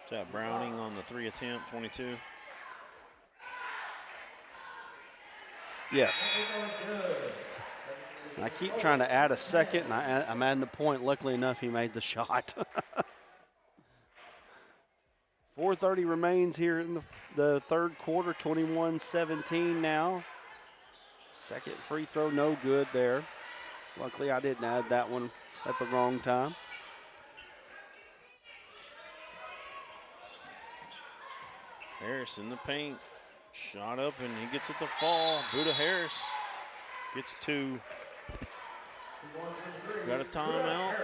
Is that Browning on the 3 attempt, 22? Yes. And I keep trying to add a second, and I'm adding the point. Luckily enough, he made the shot. 4:30 remains here in the third quarter, 21-17 now. Second free throw, no good there. Luckily, I didn't add that one at the wrong time. Harris in the paint. Shot up, and he gets it to fall. Buda Harris gets 2. Got a timeout.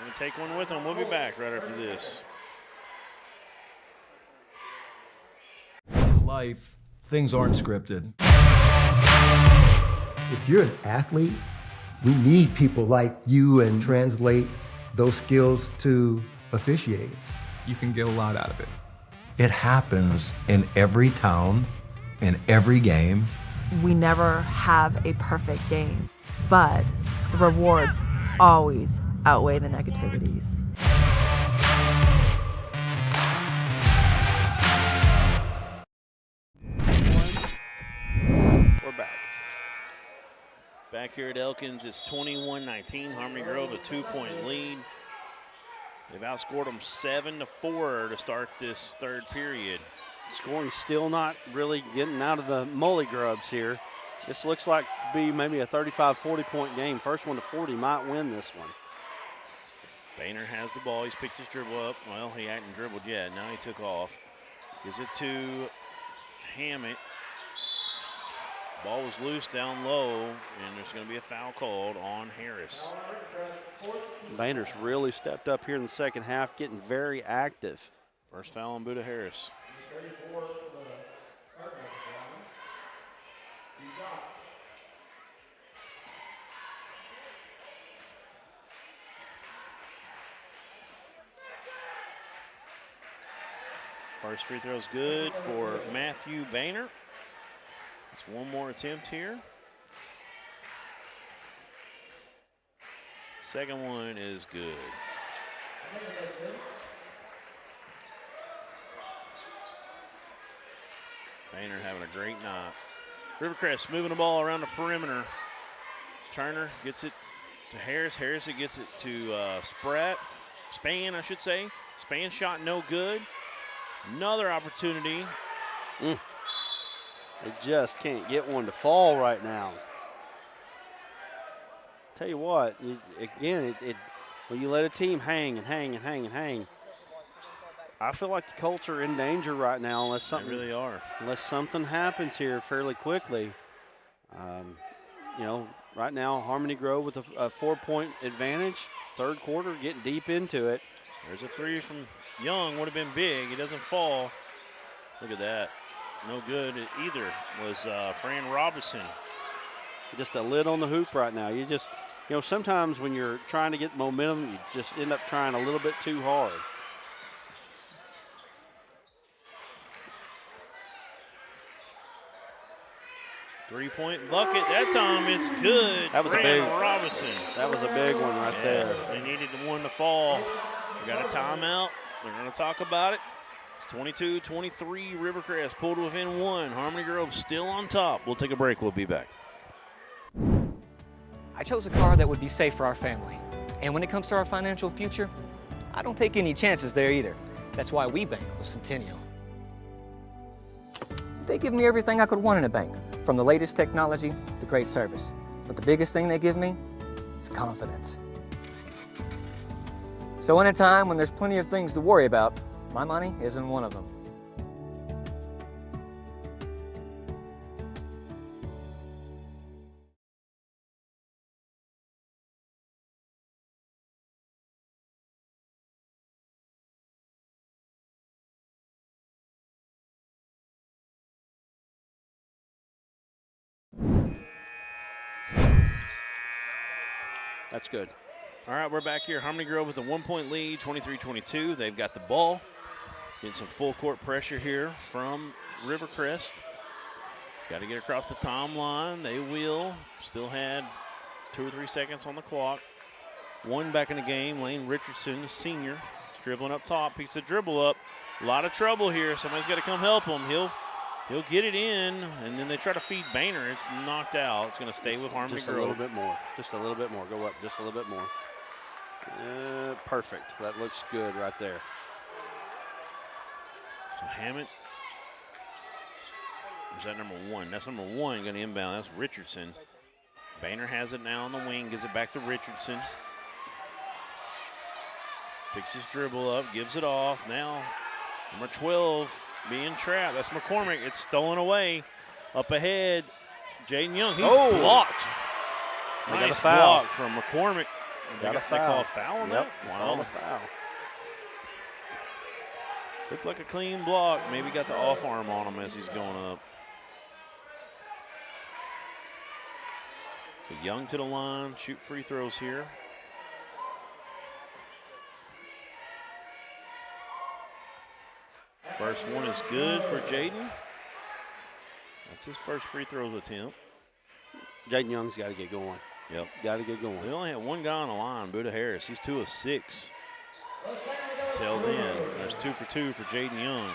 Gonna take one with him. We'll be back right after this. In life, things aren't scripted. If you're an athlete, we need people like you and translate those skills to officiating. You can get a lot out of it. It happens in every town, in every game. We never have a perfect game, but the rewards always outweigh the negativities. We're back. Back here at Elkins, it's 21-19. Harmony Grove a 2-point lead. They've outscored them 7-4 to start this third period. Scoring still not really getting out of the mully grubs here. This looks like to be maybe a 35-40 point game. First one to 40 might win this one. Boehner has the ball. He's picked his dribble up. Well, he hadn't dribbled yet. Now he took off. Gives it to Hammett. Ball was loose down low, and there's going to be a foul called on Harris. Boehner's really stepped up here in the second half, getting very active. First foul on Buda Harris. First free throw is good for Matthew Boehner. It's one more attempt here. Second one is good. Boehner having a great night. Rivercrest moving the ball around the perimeter. Turner gets it to Harris. Harris gets it to Span, I should say. Span shot no good. Another opportunity. They just can't get one to fall right now. Tell you what, when you let a team hang and hang and hang and hang, I feel like the Colts are in danger right now unless something they really are. Unless something happens here fairly quickly. Right now Harmony Grove with a 4-point advantage. Third quarter, getting deep into it. There's a three from Young, would have been big. It doesn't fall. Look at that. No good either was Fran Robinson. Just a lid on the hoop right now. Sometimes when you're trying to get momentum, you just end up trying a little bit too hard. Three-point bucket. That time it's good. That was Fran a big Robinson. That was a big one right there. They needed the one to fall. We got a timeout. They're going to talk about it. It's 22-23. Rivercrest pulled within 1. Harmony Grove still on top. We'll take a break. We'll be back. I chose a car that would be safe for our family. And when it comes to our financial future, I don't take any chances there either. That's why we bank with Centennial. They give me everything I could want in a bank, from the latest technology to great service. But the biggest thing they give me It's confidence. So in a time when there's plenty of things to worry about, my money isn't one of them. That's good. All right, we're back here. Harmony Grove with a 1-point lead, 23-22. They've got the ball. Getting some full court pressure here from Rivercrest. Got to get across the timeline. They will. Still had 2 or 3 seconds on the clock. One back in the game. Lane Richardson, the senior, is dribbling up top. Picks the dribble up. A lot of trouble here. Somebody's got to come help him. He'll get it in, and then they try to feed Boehner. It's knocked out. It's going to stay with Harmony Just Grove. a little bit more. Just a little bit more. Go up just a little bit more. Perfect. That looks good right there. So Hammett. Is that number 1? That's number 1 going to inbound. That's Richardson. Boehner has it now on the wing. Gives it back to Richardson. Picks his dribble up. Gives it off. Now number 12 being trapped. That's McCormick. It's stolen away. Up ahead. Jaden Young. He's blocked. They got Nice a foul. block from McCormick. They call a foul on that? Wow. Called a foul. Looked like a clean block. Maybe got the off arm on him as he's going up. So Young to the line. Shoot free throws here. First one is good for Jaden. That's his first free throw attempt. Jaden Young's got to get going. Yep. Got to get going. We only had one guy on the line, Buddha Harris. He's 2 of 6. Till then, there's 2 for 2 for Jaden Young.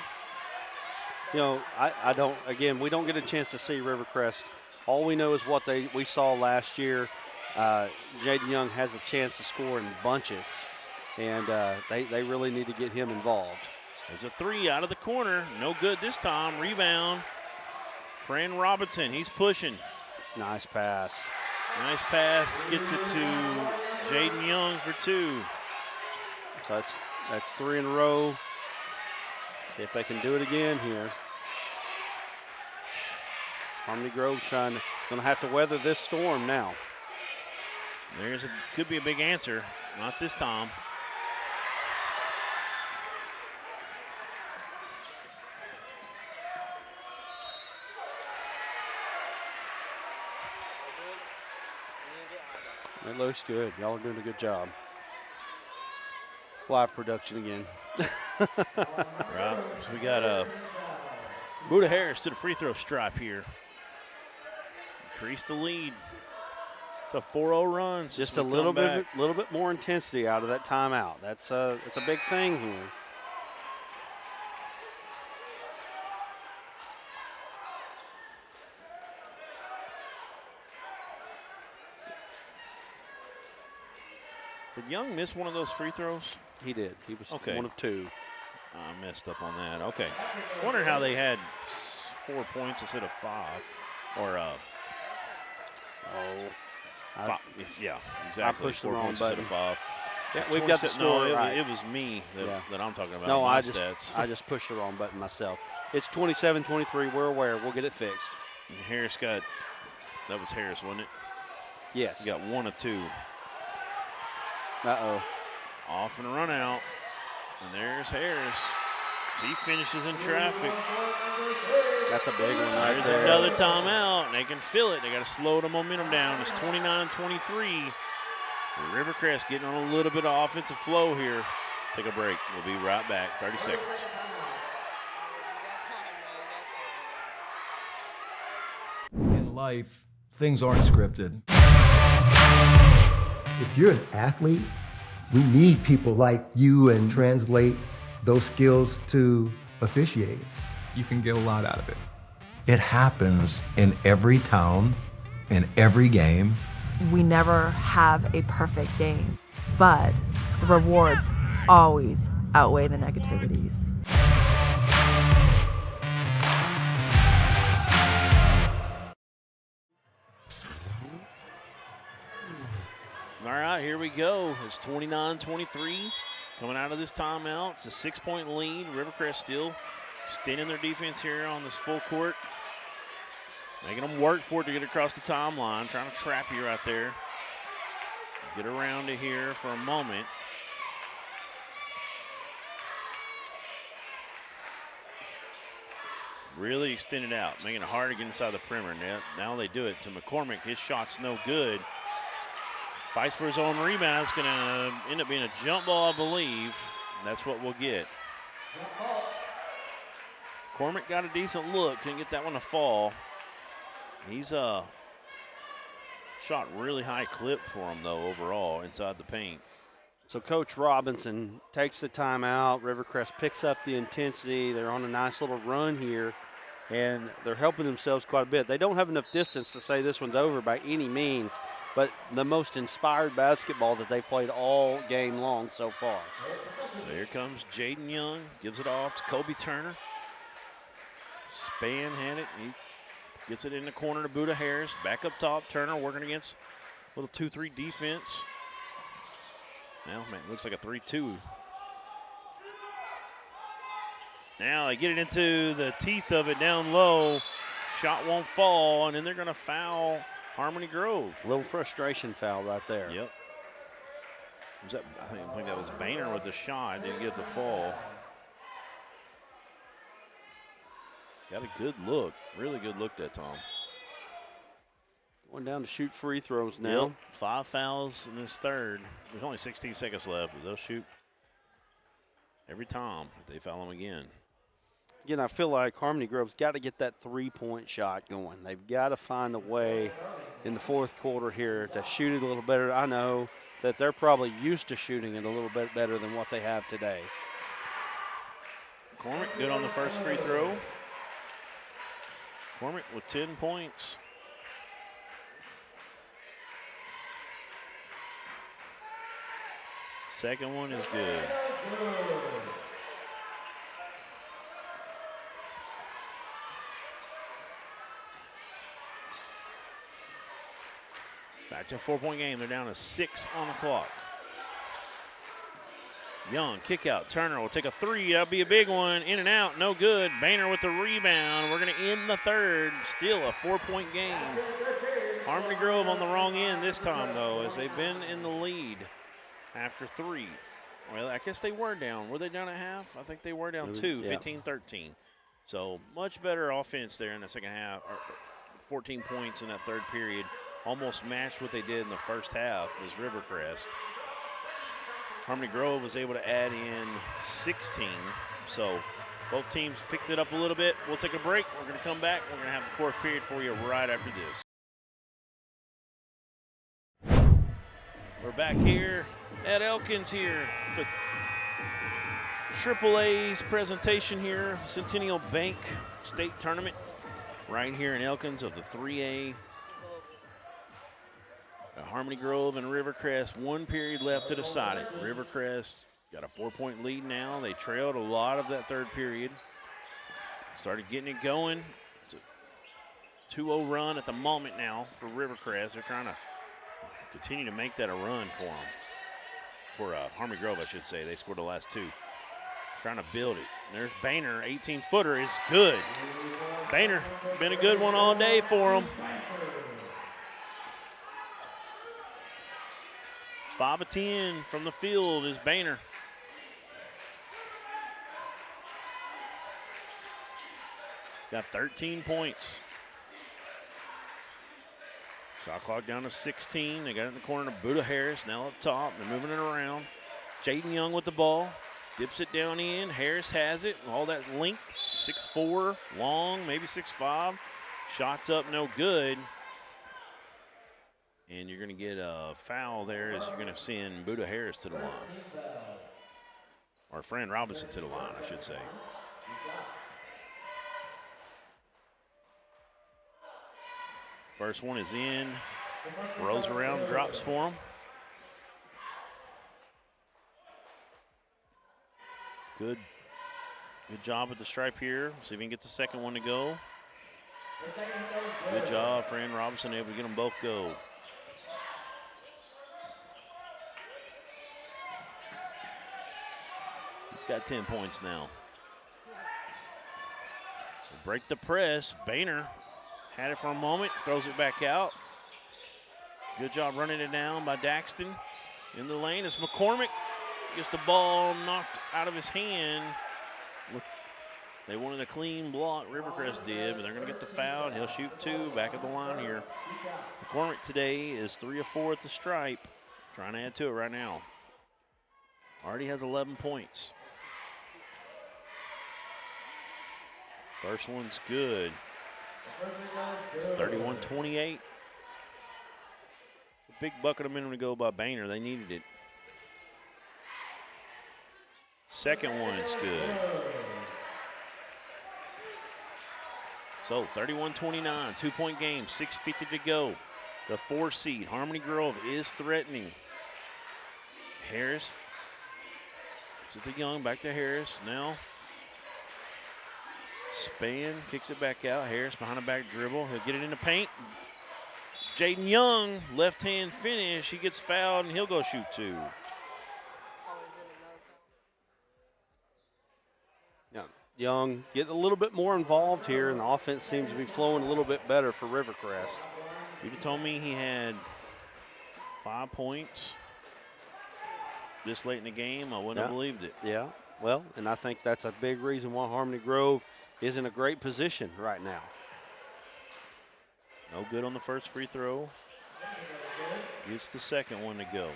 You know, I don't, again, we don't get a chance to see Rivercrest. All we know is what we saw last year. Jaden Young has a chance to score in bunches, and they really need to get him involved. There's a 3 out of the corner. No good this time. Rebound. Fran Robinson, he's pushing. Nice pass. Nice pass. Gets it to Jaden Young for 2. So that's 3 in a row. See if they can do it again here. Harmony Grove going to have to weather this storm now. Could be a big answer. Not this time. It looks good. Y'all are doing a good job. Live production again. Right. So we got Buddha Harris to the free throw stripe here. Increase the lead. It's a 4-0 run. Just a little bit more intensity out of that timeout. It's a big thing here. Did Young miss one of those free throws? He did. He was 1 of 2. I messed up on that. Okay. Wondering how they had 4 points instead of 5. Or, five. Yeah, exactly. I pushed the wrong button. Instead of 5. Yeah, we've got the score right. It was me that I'm talking about. No, my stats. I just pushed the wrong button myself. It's 27-23. We're aware. We'll get it fixed. And Harris got, that was Harris, wasn't it? Yes. He got 1 of 2. Uh-oh. Off and run out. And there's Harris. He finishes in traffic. That's a big one right There's there. another timeout, and they can feel it. They got to slow the momentum down. It's 29-23. Rivercrest getting on a little bit of offensive flow here. Take a break. We'll be right back. 30 seconds. In life, things aren't scripted. If you're an athlete, we need people like you and translate those skills to officiating. You can get a lot out of it. It happens in every town, in every game. We never have a perfect game, but the rewards always outweigh the negativities. All right, here we go. It's 29-23 coming out of this timeout. It's a 6-point lead. Rivercrest still extending their defense here on this full court. Making them work for it to get across the timeline. Trying to trap you right there. Get around to here for a moment. Really extended out, making it hard to get inside the perimeter. Now they do it to McCormick. His shot's no good. Fights for his own rebound. It's going to end up being a jump ball, I believe. That's what we'll get. McCormick got a decent look. Couldn't get that one to fall. He's shot really high clip for him, though, overall, inside the paint. So Coach Robinson takes the timeout. Rivercrest picks up the intensity. They're on a nice little run here, and they're helping themselves quite a bit. They don't have enough distance to say this one's over by any means, but the most inspired basketball that they've played all game long so far. There comes Jaden Young. Gives it off to Kobe Turner. Span had it. He gets it in the corner to Buda Harris. Back up top. Turner working against a little 2-3 defense. Now, man, looks like a 3-2. Now they get it into the teeth of it down low. Shot won't fall, and then they're going to foul Harmony Grove. A little frustration foul right there. Yep. Was that, I think that was Boehner with the shot. Didn't get the fall. Got a good look. Really good look that time. Going down to shoot free throws now. Yep. 5 fouls in this third. There's only 16 seconds left, but they'll shoot every time if they foul them again. Again, I feel like Harmony Grove's got to get that three-point shot going. They've got to find a way in the fourth quarter here to shoot it a little better. I know that they're probably used to shooting it a little bit better than what they have today. McCormick good on the first free throw. McCormick with 10 points. Second one is good. Back to a 4-point game. They're down to 6 on the clock. Young, kick out. Turner will take a 3. That'll be a big one. In and out, no good. Boehner with the rebound. We're going to end the third. Still a 4-point game. Harmony Grove on the wrong end this time, though, as they've been in the lead after 3. Well, I guess they were down. Were they down at half? I think they were down 2, 15-13. So much better offense there in the second half. 14 points in that third period. Almost matched what they did in the first half was Rivercrest. Harmony Grove was able to add in 16. So both teams picked it up a little bit. We'll take a break. We're going to come back. We're going to have the fourth period for you right after this. We're back here at Elkins here. The Triple A's presentation here. Centennial Bank State Tournament right here in Elkins of the 3A. Harmony Grove and Rivercrest, 1 period left to decide it. Rivercrest got a 4-point lead now. They trailed a lot of that third period. Started getting it going. It's a 2-0 run at the moment now for Rivercrest. They're trying to continue to make that a run for them. For Harmony Grove, I should say. They scored the last 2. Trying to build it. And there's Boehner, 18-footer is good. Boehner, been a good one all day for him. 5 of 10 from the field is Boehner. Got 13 points. Shot clock down to 16. They got it in the corner to Buda Harris. Now up top. They're moving it around. Jaden Young with the ball. Dips it down in. Harris has it. All that length. 6'4", long, maybe 6'5". Shots up, no good. And you're going to get a foul there as you're going to send Buda Harris to the line. Or Fran Robinson to the line, I should say. First one is in. Rolls around, drops for him. Good job with the stripe here. See if he can get the second one to go. Good job, Fran Robinson, able to get them both go. got 10 points now. Break the press. Boehner had it for a moment, throws it back out. Good job running it down by Daxton. In the lane, it's McCormick. Gets the ball knocked out of his hand. They wanted a clean block, Rivercrest did, but they're going to get the foul, and he'll shoot 2 back at the line here. McCormick today is 3 of 4 at the stripe. Trying to add to it right now. Already has 11 points. First one's good. It's 31-28. A big bucket a minute ago by Boehner. They needed it. Second one's good. So 31-29, 2-point game, 6:50 to go. The 4 seed, Harmony Grove, is threatening. Harris, it's at the Young, back to Harris. Now, Spann kicks it back out. Harris behind the back dribble. He'll get it in the paint. Jaden Young, left hand finish. He gets fouled and he'll go shoot 2. Yeah, Young getting a little bit more involved here, and the offense seems to be flowing a little bit better for Rivercrest. If you'd have told me he had 5 points this late in the game, I wouldn't have believed it. Yeah, well, and I think that's a big reason why Harmony Grove is in a great position right now. No good on the first free throw. Gets the second one to go.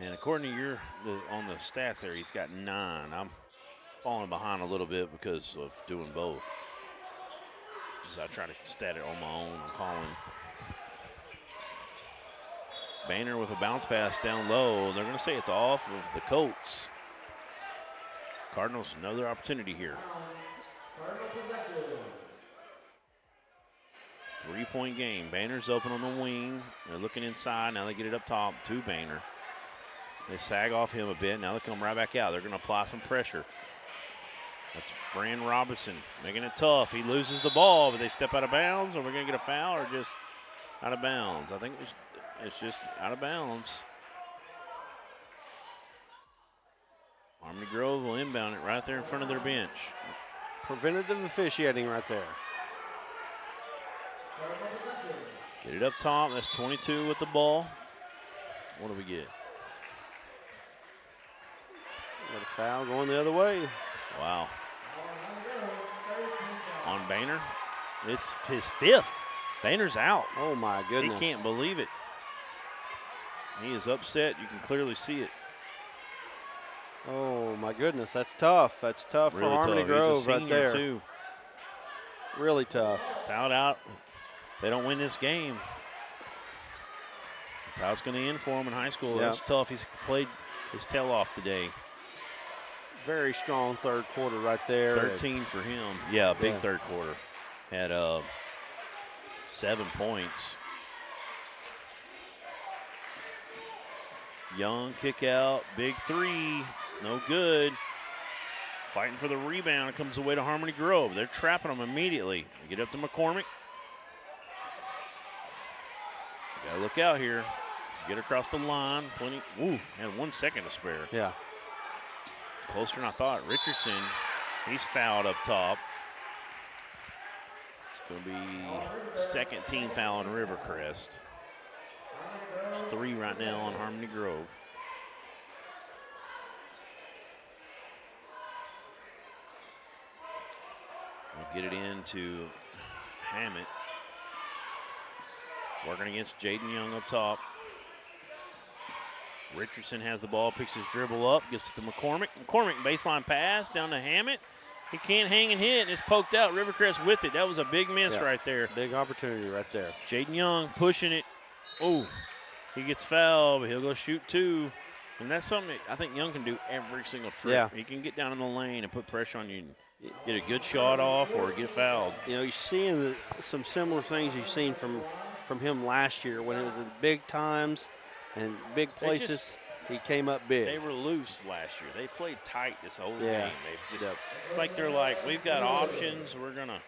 And according to on the stats there, he's got 9. I'm falling behind a little bit because of doing both. As I try to stat it on my own, I'm calling. Boehner with a bounce pass down low. They're going to say it's off of the Colts. Cardinals, another opportunity here. 3-point game. Boehner's open on the wing. They're looking inside. Now they get it up top to Boehner. They sag off him a bit. Now they come right back out. They're going to apply some pressure. That's Fran Robinson making it tough. He loses the ball, but they step out of bounds. Are we going to get a foul or just out of bounds? I think it's just out of bounds. Harmony Grove will inbound it right there in front of their bench. Preventative officiating right there. Get it up top. That's 22 with the ball. What do we get? Got a foul going the other way. Wow. On Boehner. It's his 5th. Boehner's out. Oh, my goodness. He can't believe it. He is upset. You can clearly see it. Oh, my goodness. That's tough. That's tough Really for Harmony tough. Grove He's a right senior there. too. Really tough. Fouled out. If they don't win this game, that's how it's going to end for him in high school. Yeah. That's tough. He's played his tail off today. Very strong third quarter right there. 13 for him. Yeah, big third quarter. Had 7 points. Young kick out, big 3, no good. Fighting for the rebound, it comes away to Harmony Grove. They're trapping them immediately. They get up to McCormick. Gotta look out here. Get across the line, plenty. Ooh, had 1 second to spare. Yeah. Closer than I thought. Richardson, he's fouled up top. It's going to be second team foul on Rivercrest. It's 3 right now on Harmony Grove. We'll get it into Hammett. Working against Jaden Young up top. Richardson has the ball, picks his dribble up, gets it to McCormick. McCormick, baseline pass down to Hammett. He can't hang and hit, and it's poked out. Rivercrest with it. That was a big miss right there. Big opportunity right there. Jaden Young pushing it. Oh, he gets fouled, but he'll go shoot 2. And that's something that I think Young can do every single trip. Yeah. He can get down in the lane and put pressure on you and get a good shot off or get fouled. You know, you're seeing some similar things you've seen from him last year when it was in big times and big places. He came up big. They were loose last year. They played tight this whole Yeah. game. It's like they're like, we've got options. We're going to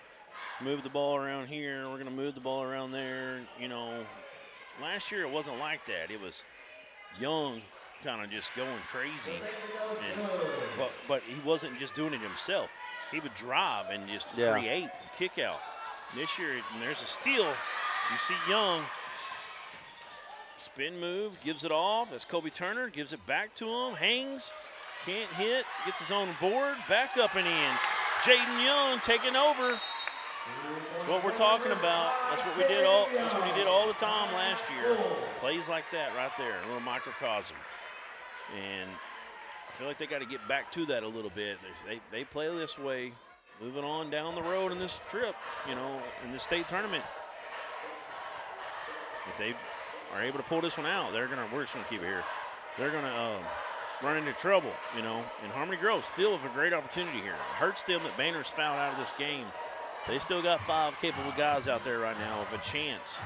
move the ball around here. We're going to move the ball around there. You know, last year it wasn't like that. It was Young kind of just going crazy, but he wasn't just doing it himself. He would drive and just create, kick out. This year, and there's a steal. You see Young. Spin move, gives it off. That's Kobe Turner, gives it back to him. Hangs, can't hit, gets his own board, back up and in. Jaden Young taking over. That's what we're talking about. That's what we did all. That's what he did all the time last year. Plays like that right there, a little microcosm. And I feel like they got to get back to that a little bit. They play this way, moving on down the road in this trip, in the state tournament. If they are able to pull this one out, we're just gonna keep it here. They're gonna run into trouble, And Harmony Grove still have a great opportunity here. It hurts them that Banner's fouled out of this game. They still got 5 capable guys out there right now with a chance.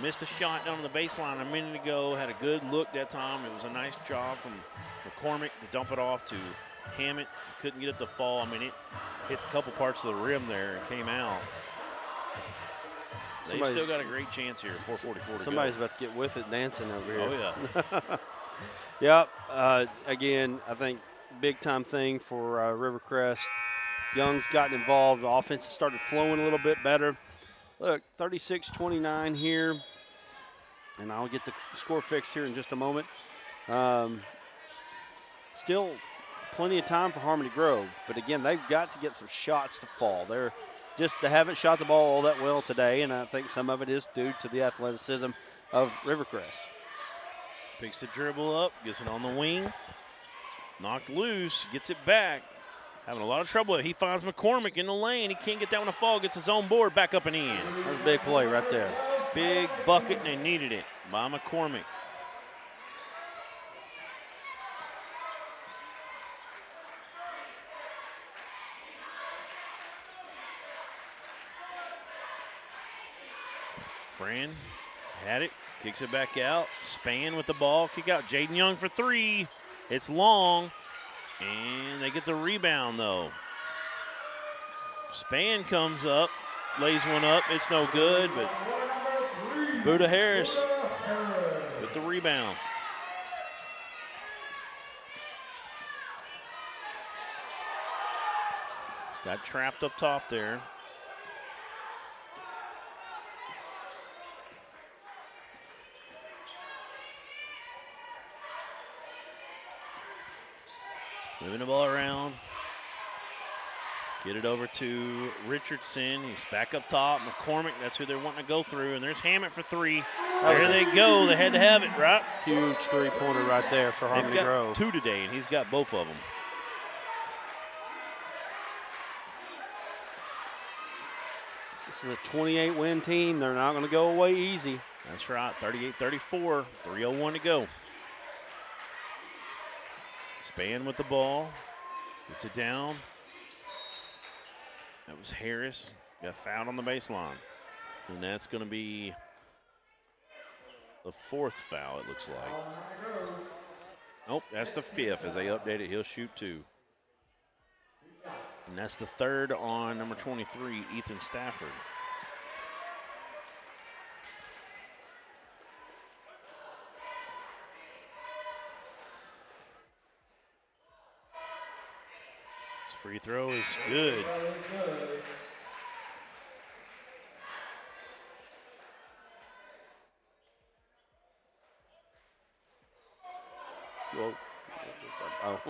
Missed a shot down on the baseline a minute ago. Had a good look that time. It was a nice job from McCormick to dump it off to Hammett. Couldn't get it to fall. It hit a couple parts of the rim there and came out. They still got a great chance here. 4:44 to go. Somebody's about to get with it dancing over here. Oh, yeah. Yep. Again, I think big-time thing for Rivercrest. Young's gotten involved. The offense has started flowing a little bit better. Look, 36-29 here. And I'll get the score fixed here in just a moment. Still plenty of time for Harmony Grove. But, again, they've got to get some shots to fall. They haven't shot the ball all that well today, and I think some of it is due to the athleticism of Rivercrest. Picks the dribble up, gets it on the wing. Knocked loose, gets it back. Having a lot of trouble. He finds McCormick in the lane. He can't get that one to fall. Gets his own board back up and in. That's a big play right there. Big bucket, and they needed it by McCormick. Fran had it, kicks it back out. Span with the ball, kick out. Jaden Young for 3. It's long. And they get the rebound, though. Span comes up, lays one up. It's no good, but Buda Harris with the rebound. Got trapped up top there. Moving the ball around. Get it over to Richardson. He's back up top. McCormick, that's who they're wanting to go through. And there's Hammett for 3. There they go. They had to have it, right? Huge three-pointer right there for Harmony Grove. 2 today, and he's got both of them. This is a 28-win team. They're not going to go away easy. That's right. 38-34. 3:01 to go. Span with the ball. Gets it down. That was Harris. Got fouled on the baseline. And that's going to be the 4th foul, it looks like. Nope, that's the 5th. As they update it, he'll shoot 2. And that's the 3rd on number 23, Ethan Stafford. His free throw is good. Whoa.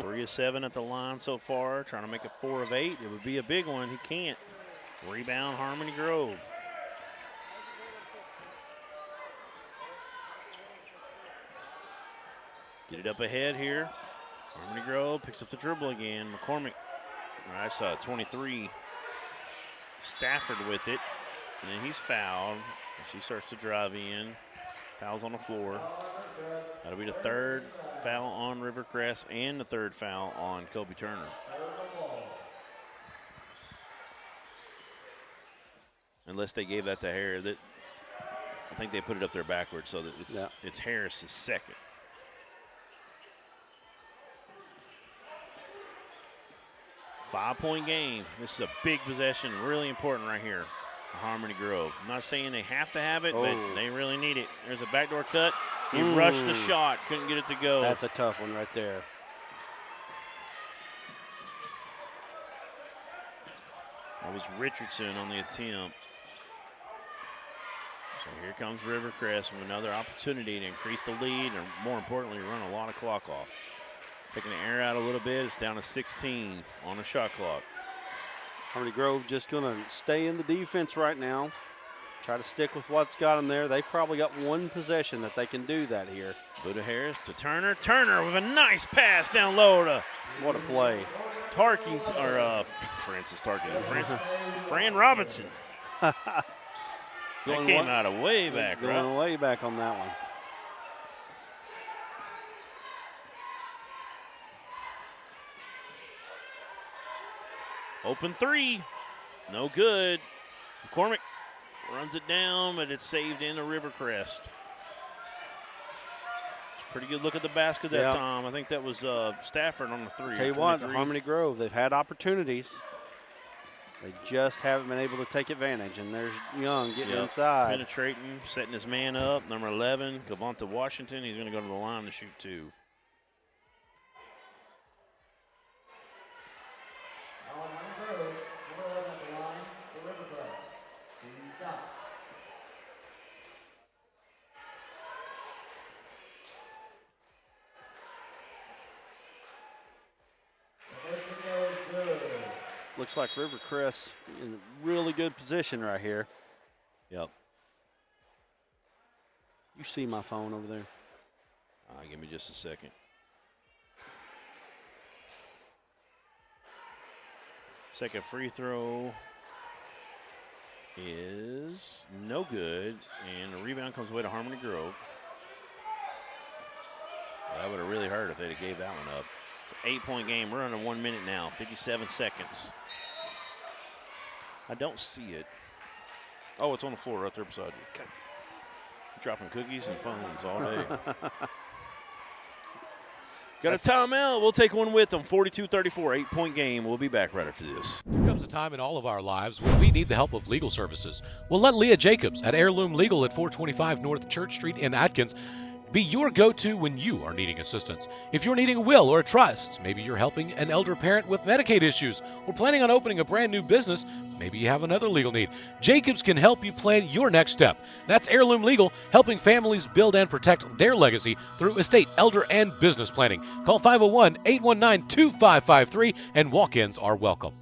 3 of 7 at the line so far, trying to make it 4 of 8. It would be a big one. He can't. Rebound, Harmony Grove. Get it up ahead here. Harmony Grove picks up the dribble again. McCormick. I saw 23. Stafford with it. And then he's fouled as he starts to drive in. Fouls on the floor. That'll be the 3rd foul on Rivercrest and the 3rd foul on Kobe Turner. Unless they gave that to Harris. I think they put it up there backwards so that it's Harris's 2nd. Five-point game. This is a big possession, really important right here. Harmony Grove. I'm not saying they have to have it, Oh. but they really need it. There's a backdoor cut. He rushed the shot, couldn't get it to go. That's a tough one right there. That was Richardson on the attempt. So here comes Rivercrest with another opportunity to increase the lead and, more importantly, run a lot of clock off. Taking the air out a little bit. It's down to 16 on the shot clock. Harmony Grove just going to stay in the defense right now. Try to stick with what's got them there. They've probably got one possession that they can do that here. Buda Harris to Turner. Turner with a nice pass down low to what a play. Fran Robinson. That Going came out of way back, right? Going way back on that one. Open three. No good. McCormick runs it down, but it's saved into Rivercrest. Pretty good look at the basket that time. I think that was Stafford on the three. Tell you what, Harmony Grove, they've had opportunities. They just haven't been able to take advantage. And there's Young getting inside. Penetrating, setting his man up. Number 11, Cavonta Washington. He's going to go to the line to shoot two. Looks like Rivercrest in a really good position right here. Yep. You see my phone over there? Give me just a second. Second free throw is no good, and the rebound comes away to Harmony Grove. That would have really hurt if they'd have gave that one up. It's an 8-point game. We're under 1 minute now, 57 seconds. I don't see it. Oh, it's on the floor right there beside you. Okay. Dropping cookies and phones all day. Got a timeout. We'll take one with them. 42-34, 8-point game. We'll be back right after this. There comes a time in all of our lives when we need the help of legal services. Well, let Leah Jacobs at Heirloom Legal at 425 North Church Street in Atkins be your go-to when you are needing assistance. If you're needing a will or a trust, maybe you're helping an elder parent with Medicaid issues, or planning on opening a brand new business, maybe you have another legal need. Jacobs can help you plan your next step. That's Heirloom Legal, helping families build and protect their legacy through estate, elder, and business planning. Call 501-819-2553, and walk-ins are welcome.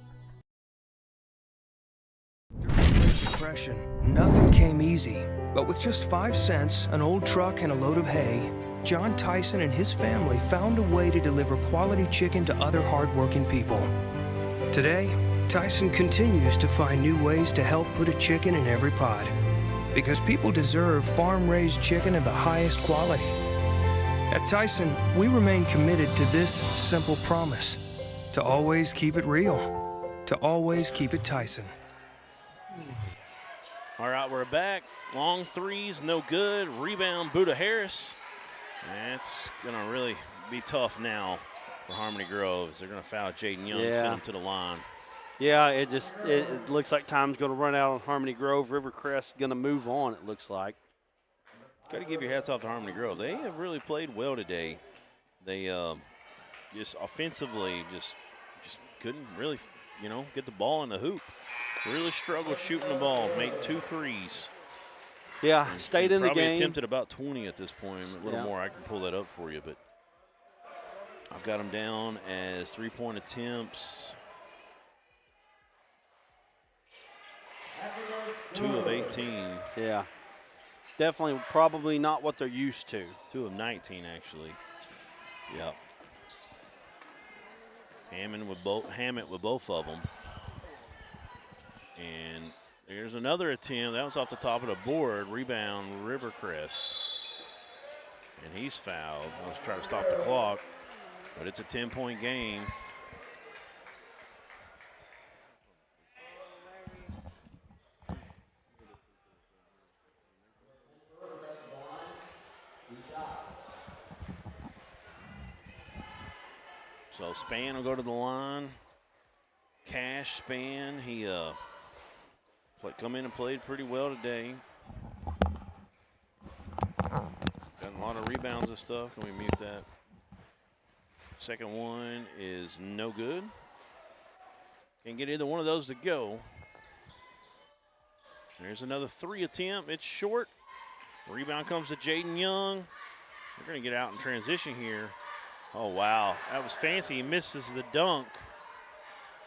During the Great Depression, nothing came easy. But with just 5 cents, an old truck, and a load of hay, John Tyson and his family found a way to deliver quality chicken to other hardworking people. Today, Tyson continues to find new ways to help put a chicken in every pot. Because people deserve farm-raised chicken of the highest quality. At Tyson, we remain committed to this simple promise: to always keep it real, to always keep it Tyson. All right, we're back. Long threes, no good. Rebound, Buda Harris. That's going to really be tough now for Harmony Groves. They're going to foul Jaden Young, send him to the line. Yeah, it looks like time's going to run out on Harmony Grove. Rivercrest going to move on, it looks like. Got to give your hats off to Harmony Grove. They have really played well today. They just offensively just couldn't really, get the ball in the hoop. Really struggled shooting the ball, made 2 threes. Yeah, stayed in the game. Probably attempted about 20 at this point, a little more. I can pull that up for you, but I've got them down as 3-point attempts. 2 of 18. Yeah, definitely probably not what they're used to. 2 of 19, actually. Yep. Hammett with both of them. And there's another attempt. That was off the top of the board. Rebound, Rivercrest. And he's fouled. Let's try to stop the clock. But it's a 10-point game. So Spann will go to the line. Cash Spann, he come in and played pretty well today. Got a lot of rebounds and stuff. Can we mute that? Second one is no good. Can't get either one of those to go. There's another 3 attempt. It's short. Rebound comes to Jaden Young. We're going to get out in transition here. Oh, wow. That was fancy. He misses the dunk.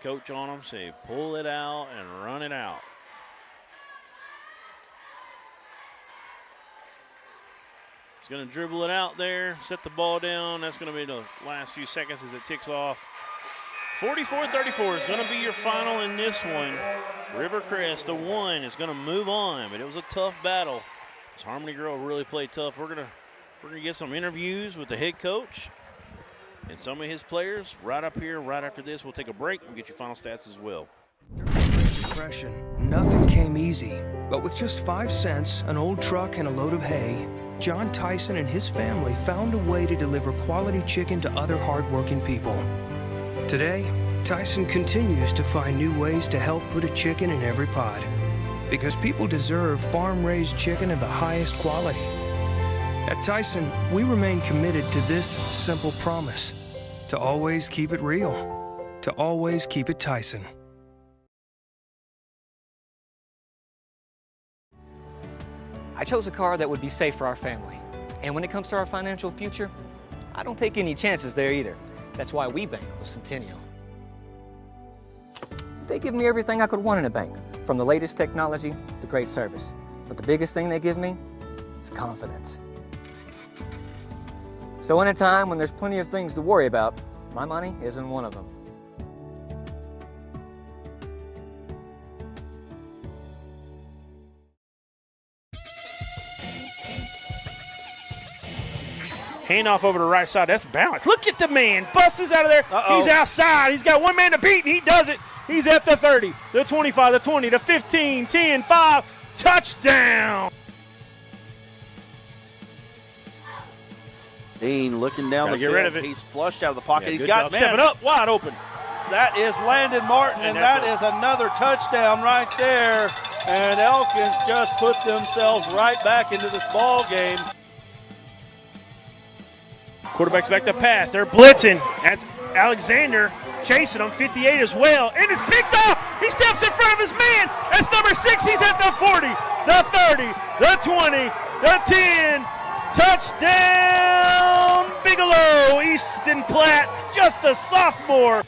Coach on him, say pull it out and run it out. He's going to dribble it out there, set the ball down. That's going to be the last few seconds as it ticks off. 44-34 is going to be your final in this one. Rivercrest, a 1, is going to move on, but it was a tough battle. This Harmony girl really played tough. We're gonna get some interviews with the head coach and some of his players right up here, right after this. We'll take a break and get your final stats as well. During the Great Depression, nothing came easy. But with just 5 cents, an old truck, and a load of hay, John Tyson and his family found a way to deliver quality chicken to other hardworking people. Today, Tyson continues to find new ways to help put a chicken in every pot. Because people deserve farm-raised chicken of the highest quality. At Tyson, we remain committed to this simple promise: to always keep it real, to always keep it Tyson. I chose a car that would be safe for our family. And when it comes to our financial future, I don't take any chances there either. That's why we bank with Centennial. They give me everything I could want in a bank, from the latest technology to great service. But the biggest thing they give me is confidence. So in a time when there's plenty of things to worry about, my money isn't one of them. Handoff over to the right side. That's balance. Look at the man. Busts out of there. He's outside. He's got one man to beat, and he does it. He's at the 30, the 25, the 20, the 15, 10, 5. Touchdown. Dean looking down the get field. rid of it. He's flushed out of the pocket. Yeah, He's good got job. Stepping up, wide open. That is Landon Martin, and that is another touchdown right there. And Elkins just put themselves right back into this ball game. Quarterback's back to pass. They're blitzing. That's Alexander chasing him. 58 as well. And it's picked off. He steps in front of his man. That's number 6. He's at the 40, the 30, the 20, the 10. Touchdown, Bigelow. Easton Platt, just a sophomore.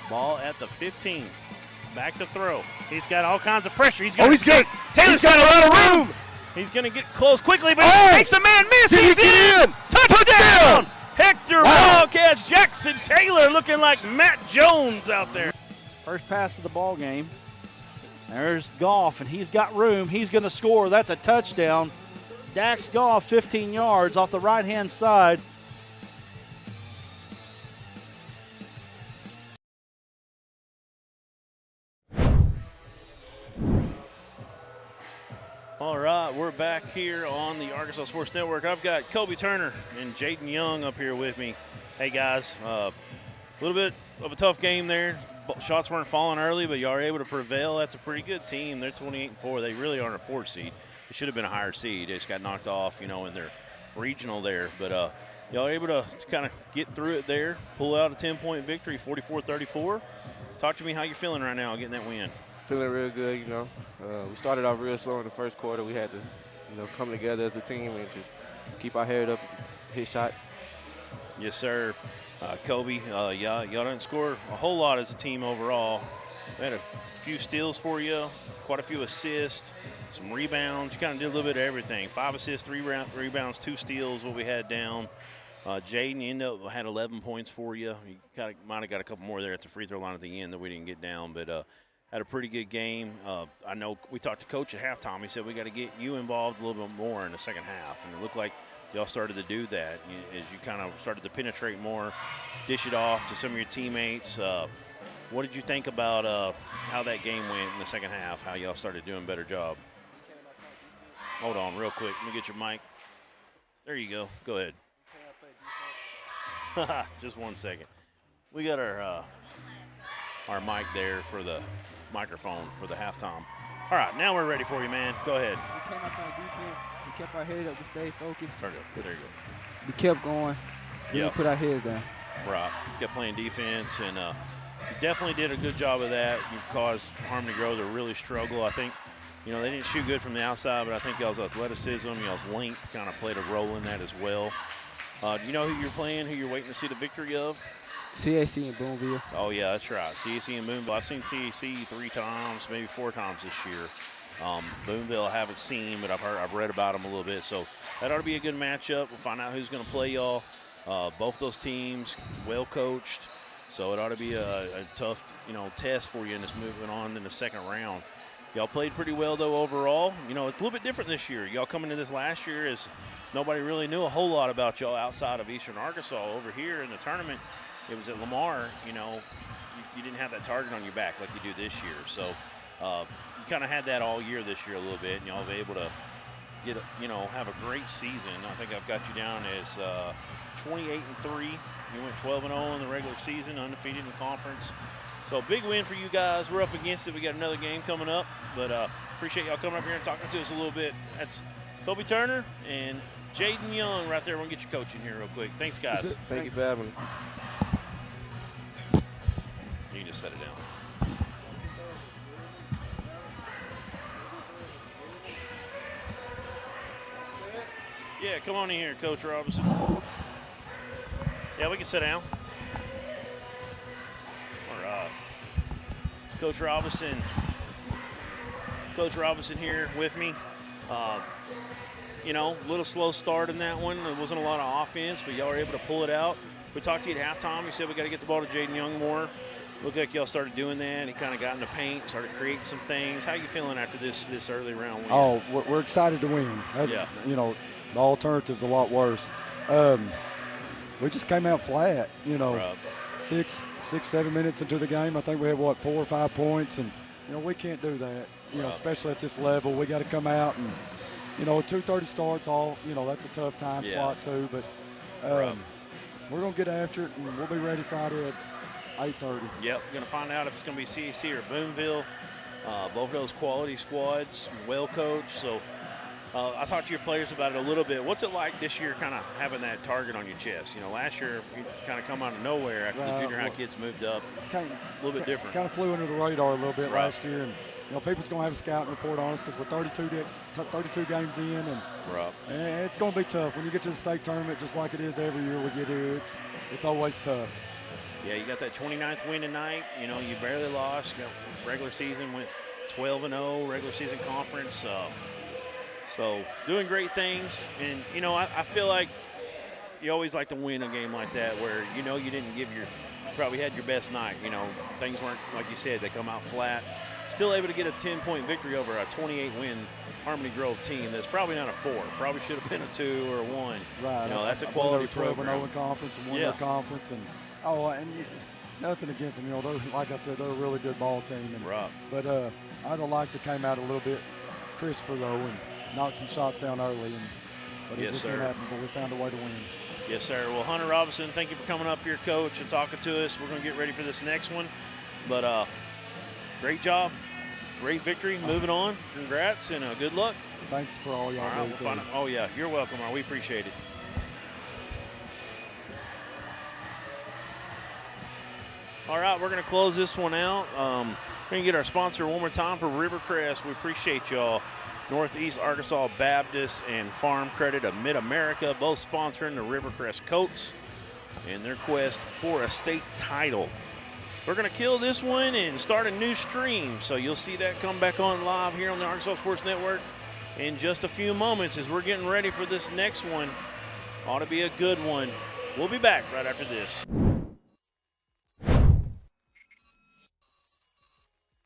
Ball at the 15. Back to throw. He's got all kinds of pressure. He's good. Taylor's got a lot of room. He's going to get close quickly, but he makes a man miss. He's in. Touchdown. Hector Wildcats. Jackson Taylor looking like Matt Jones out there. First pass of the ball game. There's Goff, and he's got room. He's going to score. That's a touchdown. Dax Goff, 15 yards off the right-hand side. All right, we're back here on the Arkansas Sports Network. I've got Kobe Turner and Jaden Young up here with me. Hey, guys, a little bit of a tough game there. Shots weren't falling early, but y'all are able to prevail. That's a pretty good team. They're 28-4. They really aren't a 4th seed. It should have been a higher seed. They just got knocked off, in their regional there. But y'all are able to kind of get through it there, pull out a 10-point victory, 44-34. Talk to me how you're feeling right now getting that win. Feeling real good, we started off real slow in the first quarter. We had to, come together as a team and just keep our head up, hit shots. Yes, sir. Kobe, y'all didn't score a whole lot as a team overall. We had a few steals for you, quite a few assists, some rebounds. You kind of did a little bit of everything. 5 assists, 3 rebounds, 2 steals, what we had down. Jaden, you ended up had 11 points for you. You might have got a couple more there at the free throw line at the end that we didn't get down, but had a pretty good game. I know we talked to Coach at halftime. He said we got to get you involved a little bit more in the second half, and it looked like y'all started to do that as you kind of started to penetrate more, dish it off to some of your teammates. What did you think about how that game went in the second half, how y'all started doing a better job? Hold on real quick. Let me get your mic. There you go. Go ahead. Just 1 second. We got our mic there for the microphone for the halftime. All right, now we're ready for you, man. Go ahead. We came out on defense. We kept our head up. We stayed focused. There you go. We kept going. We put our heads down. Right. Kept playing defense, and you definitely did a good job of that. You caused Harmony Grove to really struggle. I think, they didn't shoot good from the outside, but I think y'all's athleticism, y'all's length kind of played a role in that as well. Do you know who you're playing, who you're waiting to see the victory of? CAC and Boonville. Oh, yeah, that's right. CAC and Boonville. I've seen CAC 3 times, maybe 4 times this year. Boonville I haven't seen, but I've read about them a little bit. So that ought to be a good matchup. We'll find out who's going to play y'all. Both those teams well coached, so it ought to be a tough, test for you in this moving on in the second round. Y'all played pretty well though overall. It's a little bit different this year. Y'all coming into this last year is nobody really knew a whole lot about y'all outside of Eastern Arkansas. Over here in the tournament, it was at Lamar. You didn't have that target on your back like you do this year. So you kind of had that all year this year a little bit, and y'all were able to get have a great season. I think I've got you down as 28-3. You went 12-0 in the regular season, undefeated in the conference. So big win for you guys. We're up against it. We got another game coming up, but appreciate y'all coming up here and talking to us a little bit. That's Kobe Turner and Jaden Young right there. We're gonna get your coach in here real quick. Thanks, guys. Thank you for having me. You can just set it down. Yeah, come on in here, Coach Robinson. Yeah, we can sit down. All right. Coach Robinson here with me. A little slow start in that one. There wasn't a lot of offense, but y'all were able to pull it out. We talked to you at halftime. You said we got to get the ball to Jaden Young more. Looked like y'all started doing that. He kind of got in the paint, started creating some things. How you feeling after this early round win? Oh, we're excited to win. Yeah. The alternative's a lot worse. We just came out flat. 6, 7 minutes into the game, I think we had 4 or 5 points, and we can't do that. Especially at this level, we got to come out and 2:30 starts. That's a tough time slot too. But we're gonna get after it, and we'll be ready Friday at 8:30. Yep, we're gonna find out if it's gonna be CAC or Boonville. Both of those quality squads, well coached. So I talked to your players about it a little bit. What's it like this year, kind of having that target on your chest? Last year you kind of come out of nowhere after the junior high kids moved up. A little bit different. Kind of flew under the radar a little bit last year, and people's going to have a scouting report on us because we're 32 games in, and it's going to be tough. When you get to the state tournament, just like it is every year we get here, it's always tough. Yeah, you got that 29th win tonight. You barely lost. You got regular season, went 12-0, regular season conference. So doing great things. And, I feel like you always like to win a game like that where, you didn't probably had your best night. Things weren't, like you said, they come out flat. Still able to get a 10-point victory over a 28-win Harmony Grove team that's probably not a 4. Probably should have been a 2 or a 1. Right. That's a quality program. 12-0 in conference and 1 conference. And nothing against them. They're, like I said, they're a really good ball team. But I'd have liked to came out a little bit crisper, though, and knocked some shots down early. But it just didn't happen, but we found a way to win. Yes, sir. Well, Hunter Robinson, thank you for coming up here, Coach, and talking to us. We're going to get ready for this next one. But great job. Great victory. Moving on. Congrats and good luck. Thanks for all y'all do. Oh, yeah. You're welcome. We appreciate it. All right, we're going to close this one out. We're going to get our sponsor one more time for Rivercrest. We appreciate y'all. Northeast Arkansas Baptist and Farm Credit of Mid-America, both sponsoring the Rivercrest Colts in their quest for a state title. We're going to kill this one and start a new stream, so you'll see that come back on live here on the Arkansas Sports Network in just a few moments as we're getting ready for this next one. Ought to be a good one. We'll be back right after this.